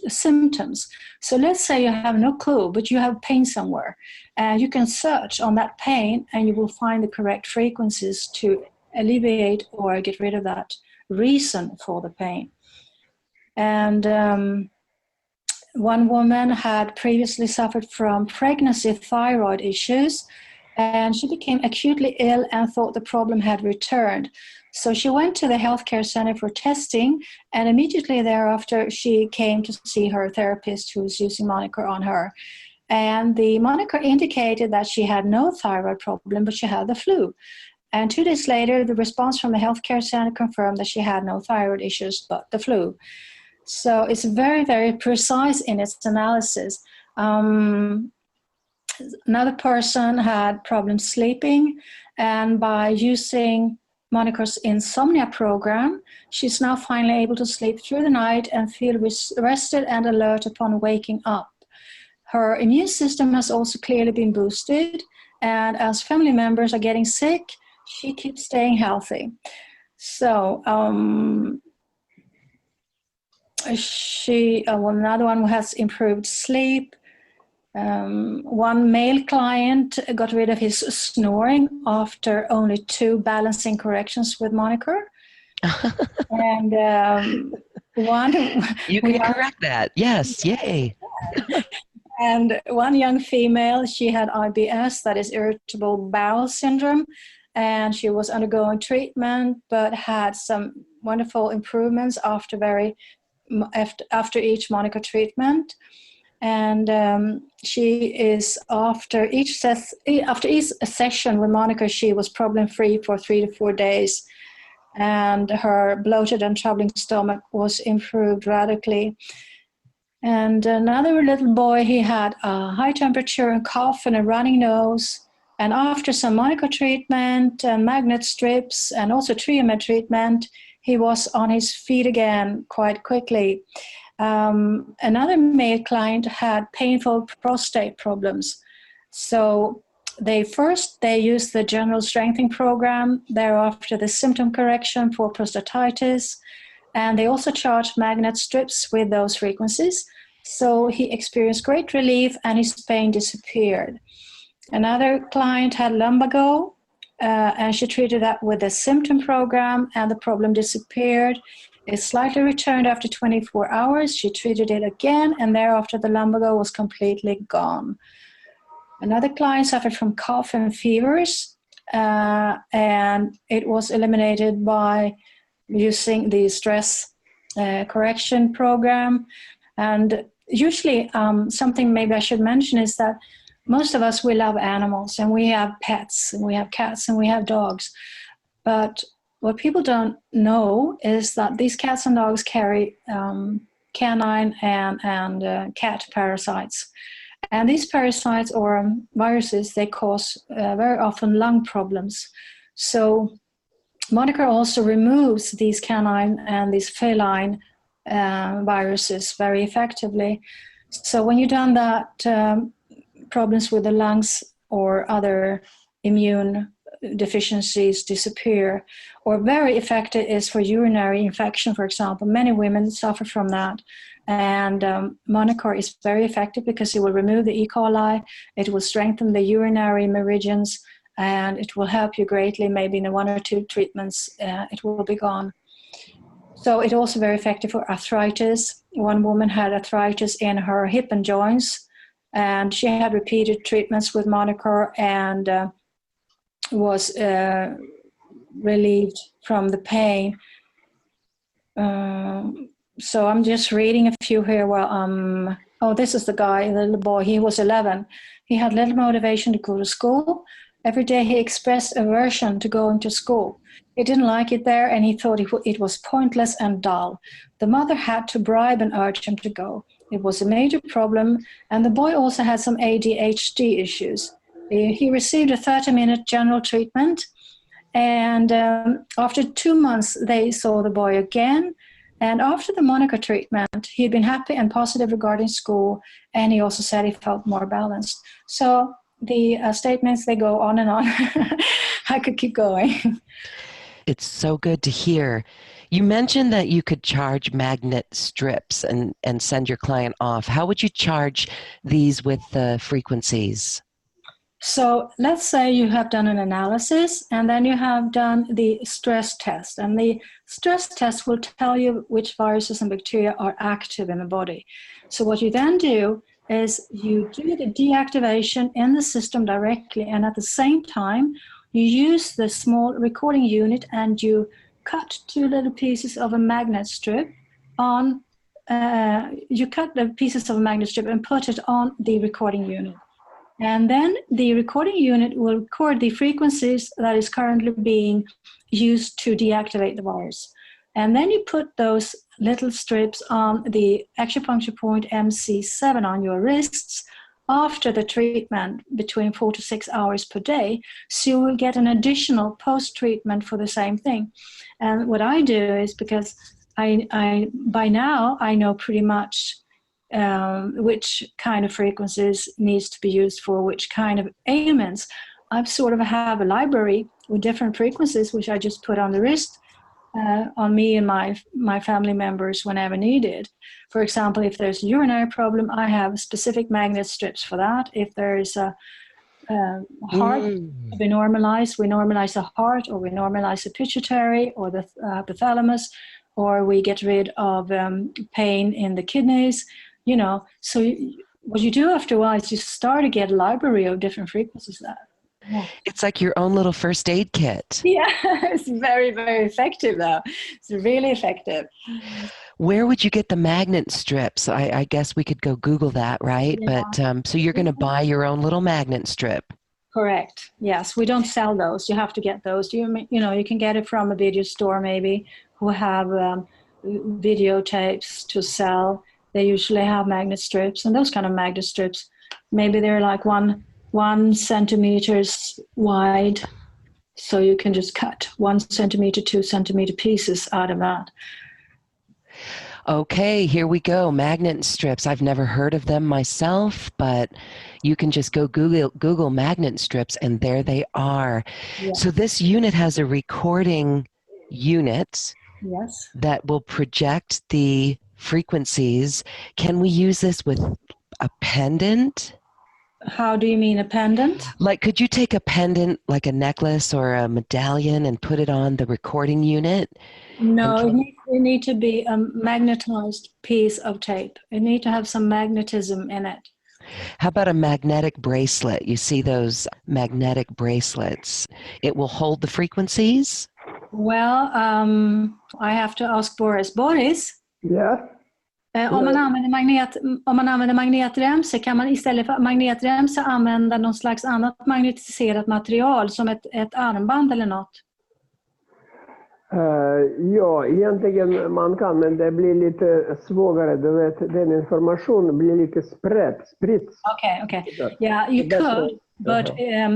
symptoms. So let's say you have no clue, but you have pain somewhere. And you can search on that pain and you will find the correct frequencies to alleviate or get rid of that reason for the pain. And one woman had previously suffered from pregnancy thyroid issues, and she became acutely ill and thought the problem had returned. So she went to the healthcare center for testing, and immediately thereafter she came to see her therapist who was using Monocore on her. And the Monocore indicated that she had no thyroid problem, but she had the flu. And 2 days later, the response from the healthcare center confirmed that she had no thyroid issues, but the flu. So it's very, very precise in its analysis. Another person had problems sleeping, and by using Monicore's insomnia program, she's now finally able to sleep through the night and feel rested and alert upon waking up. Her immune system has also clearly been boosted, and as family members are getting sick, she keeps staying healthy. So another one who has improved sleep. One male client got rid of his snoring after only 2 balancing corrections with Monocore. And one... You can correct that. Yes, yay. And one young female, she had IBS, that is irritable bowel syndrome, and she was undergoing treatment, but had some wonderful improvements after each Monocore treatment. And she is after each session with Monocore, she was problem-free for 3 to 4 days, and her bloated and troubling stomach was improved radically. And another little boy, he had a high temperature and cough and a running nose. And after some Monocore treatment and magnet strips and also Triomed treatment, he was on his feet again quite quickly. Another male client had painful prostate problems. So they used the general strengthening program, thereafter the symptom correction for prostatitis, and they also charged magnet strips with those frequencies. So he experienced great relief and his pain disappeared. Another client had lumbago, and she treated that with a symptom program, and the problem disappeared. It slightly returned after 24 hours. She treated it again, and thereafter the lumbago was completely gone. Another client suffered from cough and fevers, and it was eliminated by using the stress correction program. And usually, something maybe I should mention is that most of us, we love animals, and we have pets, and we have cats, and we have dogs. But what people don't know is that these cats and dogs carry canine and cat parasites. And these parasites or viruses, they cause very often lung problems. So Monocore also removes these canine and these feline viruses very effectively. So when you've done that, problems with the lungs or other immune deficiencies disappear. Or very effective is for urinary infection, for example. Many women suffer from that. And Monocore is very effective because it will remove the E. coli, it will strengthen the urinary meridians, and it will help you greatly. Maybe in 1 or 2 treatments, it will be gone. So it's also very effective for arthritis. One woman had arthritis in her hip and joints, and she had repeated treatments with Monocore and was relieved from the pain. So I'm just reading a few here. Oh, this is the guy, the little boy. He was 11. He had little motivation to go to school. Every day he expressed aversion to going to school. He didn't like it there, and he thought it was pointless and dull. The mother had to bribe and urge him to go. It was a major problem, and the boy also had some ADHD issues. He received a 30-minute general treatment, and after 2 months, they saw the boy again. And after the Monocore treatment, he'd been happy and positive regarding school, and he also said he felt more balanced. So the statements, they go on and on. I could keep going. It's so good to hear. You mentioned that you could charge magnet strips and send your client off. How would you charge these with the frequencies? So let's say you have done an analysis and then you have done the stress test. And the stress test will tell you which viruses and bacteria are active in the body. So what you then do is you do the deactivation in the system directly. And at the same time, you use the small recording unit and you cut 2 little pieces of a magnet strip on, you cut the pieces of a magnet strip and put it on the recording unit. And then the recording unit will record the frequencies that is currently being used to deactivate the virus. And then you put those little strips on the acupuncture point MC7 on your wrists after the treatment between 4 to 6 hours per day. So you will get an additional post-treatment for the same thing. And what I do is, because I by now I know pretty much which kind of frequencies needs to be used for which kind of ailments. I sort of have a library with different frequencies, which I just put on the wrist on me and my family members whenever needed. For example, if there's a urinary problem, I have specific magnet strips for that. If there's a heart to be normalized, we normalize the heart, or we normalize the pituitary or the hypothalamus, or we get rid of pain in the kidneys. You know, so what you do after a while is you start to get a library of different frequencies there. Yeah. It's like your own little first aid kit. Yeah, it's very, very effective though. It's really effective. Where would you get the magnet strips? I guess we could go Google that, right? Yeah. But so you're going to buy your own little magnet strip. Correct. Yes, we don't sell those. You have to get those. You know, you can get it from a video store maybe who have videotapes to sell. They usually have magnet strips, and those kind of magnet strips, maybe they're like one centimeters wide, so you can just cut 1 centimeter, 2 centimeter pieces out of that. Okay, here we go. Magnet strips. I've never heard of them myself, but you can just go Google magnet strips, and there they are. Yeah. So this unit has a recording unit. Yes. That will project the frequencies. Can we use this with a pendant? How do you mean a pendant? Like, could you take a pendant, like a necklace or a medallion, and put it on the recording unit? No, it needs to be a magnetized piece of tape. It needs to have some magnetism in it. How about a magnetic bracelet? You see those magnetic bracelets. It will hold the frequencies? Well, I have to ask Boris. Boris? Yeah. Om man använder magnetremsor, kan man istället för magnetremsor använda någon slags annat magnetiserat material som ett armband eller något? Ja, egentligen man kan, men det blir lite svårare. Du vet, den informationen blir lite spritt. Okay. Yeah, you could, but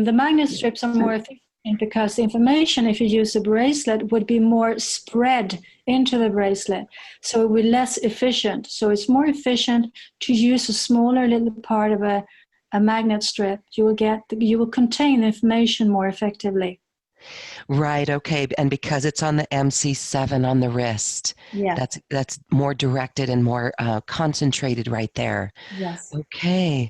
the magnet strips are more efficient because the information, if you use a bracelet, would be more spread into the bracelet. So it would be less efficient. So it's more efficient to use a smaller little part of a magnet strip. You will contain the information more effectively. Right, okay. And because it's on the MC7 on the wrist, Yeah. that's more directed and more concentrated right there. Yes. Okay.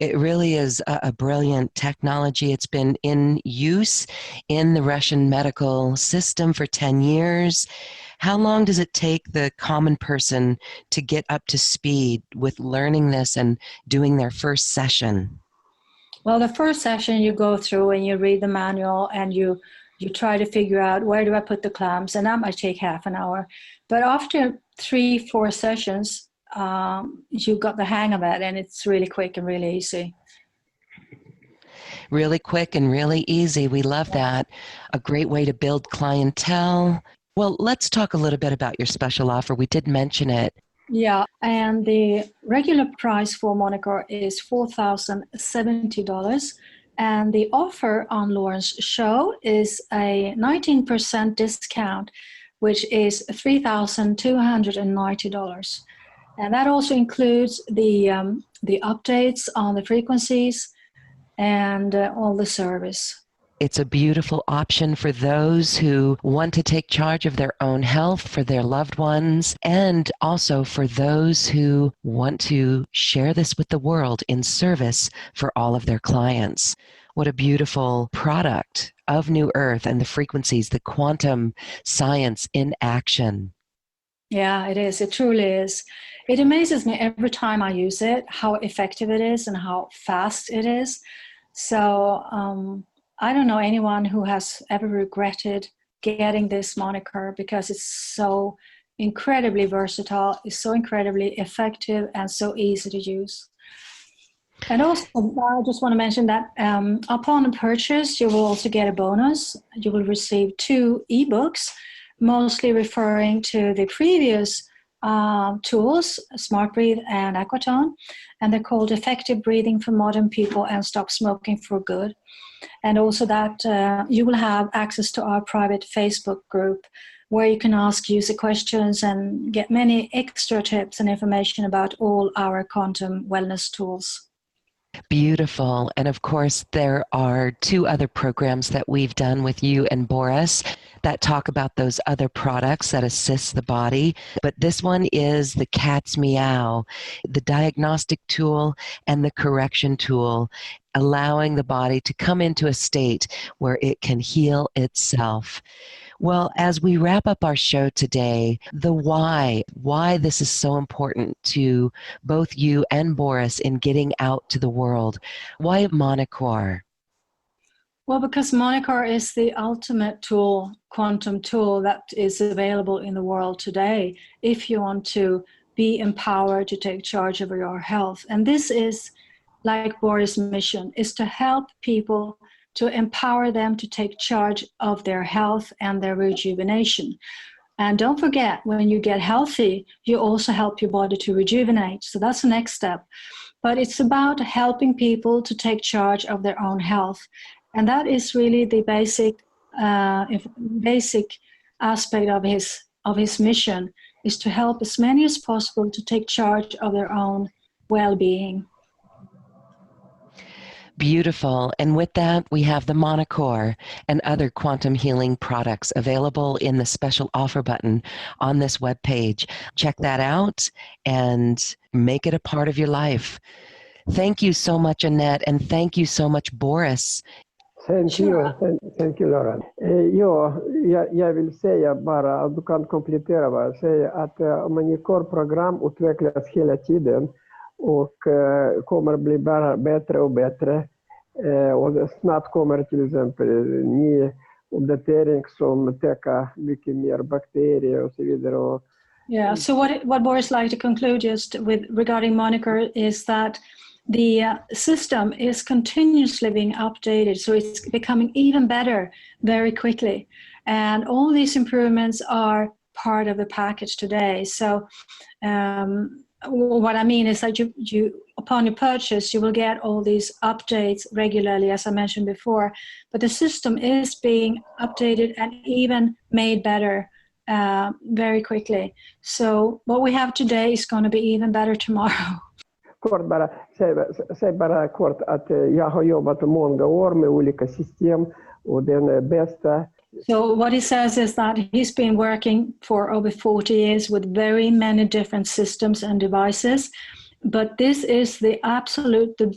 It really is a brilliant technology. It's been in use in the Russian medical system for 10 years. How long does it take the common person to get up to speed with learning this and doing their first session? Well, the first session you go through and you read the manual and you try to figure out where do I put the clamps, and that might take half an hour. But after 3-4 sessions, you got the hang of it, and it's really quick and really easy. Really quick and really easy. We love that. A great way to build clientele. Well, let's talk a little bit about your special offer. We did mention it. Yeah, and the regular price for Monocore is $4,070, and the offer on Lauren's show is a 19% discount, which is $3,290. And that also includes the updates on the frequencies, and all the service. It's a beautiful option for those who want to take charge of their own health, for their loved ones, and also for those who want to share this with the world in service for all of their clients. What a beautiful product of New Earth and the frequencies, the quantum science in action. Yeah, it is. It truly is. It amazes me every time I use it, how effective it is and how fast it is. So I don't know anyone who has ever regretted getting this Monocore, because it's so incredibly versatile, it's so incredibly effective, and so easy to use. And also, I just want to mention that upon purchase, you will also get a bonus. You will receive 2 ebooks, mostly referring to the previous tools, Smart Breathe and Aquatone, and they're called Effective Breathing for Modern People and Stop Smoking for Good. And also that you will have access to our private Facebook group, where you can ask user questions and get many extra tips and information about all our quantum wellness tools. Beautiful. And of course, there are 2 other programs that we've done with you and Boris that talk about those other products that assist the body. But this one is the cat's meow, the diagnostic tool and the correction tool, allowing the body to come into a state where it can heal itself. Well, as we wrap up our show today, the why this is so important to both you and Boris in getting out to the world. Why Monocore? Well, because Monicor is the ultimate tool, quantum tool, that is available in the world today if you want to be empowered to take charge of your health. And this is, like Boris' mission, is to help people, to empower them to take charge of their health and their rejuvenation. And don't forget, when you get healthy, you also help your body to rejuvenate. So that's the next step. But it's about helping people to take charge of their own health. And that is really the basic aspect of his mission, is to help as many as possible to take charge of their own well-being. Beautiful. And with that, we have the Monocore and other quantum healing products available in the special offer button on this webpage. Check that out and make it a part of your life. Thank you so much, Annette, and thank you so much, Boris. Thank you, Laura. Jag vill säga bara att du kan komplettera vad jag säger, att Monicor-program utvecklas hela tiden och kommer att bli bara bättre och bättre. Och snart kommer till exempel en ny uppdatering som täcker mycket mer bakterier och så vidare. Yeah, so what Boris like to conclude just with regarding Monocore is that the system is continuously being updated, so it's becoming even better very quickly. And all these improvements are part of the package today. So what I mean is that you upon your purchase, you will get all these updates regularly, as I mentioned before, but the system is being updated and even made better very quickly. So what we have today is going to be even better tomorrow. Kort bara, säg bara kort att jag har jobbat många år med olika system och den bästa. So what he says is that he's been working for over 40 years with very many different systems and devices, but this is the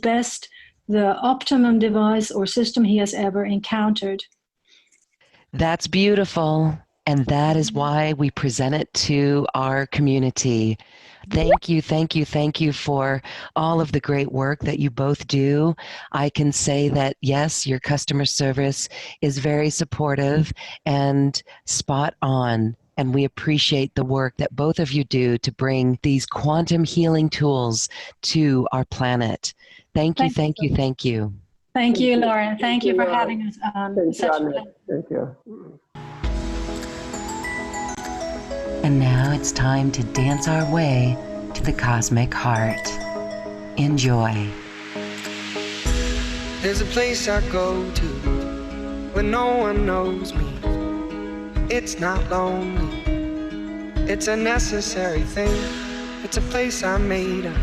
best, the optimum device or system he has ever encountered. That's beautiful. And that is why we present it to our community. Thank you for all of the great work that you both do. I can say that, yes, your customer service is very supportive and spot on. And we appreciate the work that both of you do to bring these quantum healing tools to our planet. Thank you. Thank you, Lauren. Thank you for having us on. Thank you. And now it's time to dance our way to the cosmic heart. Enjoy. There's a place I go to when no one knows me. It's not lonely, it's a necessary thing. It's a place I made up,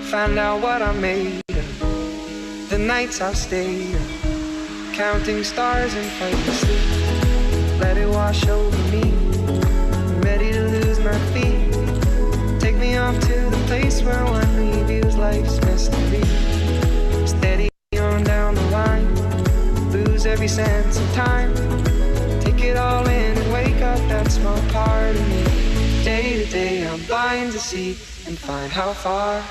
find out what I made of. the nights I've stayed up, counting stars and fighting sleep. Let it wash over me, I'm ready to lose my feet. Take me off to the place where one reviews life's mystery. Steady on down the line, lose every sense of time. Take it all in and wake up that small part of me. Day to day I'm blind to see and find how far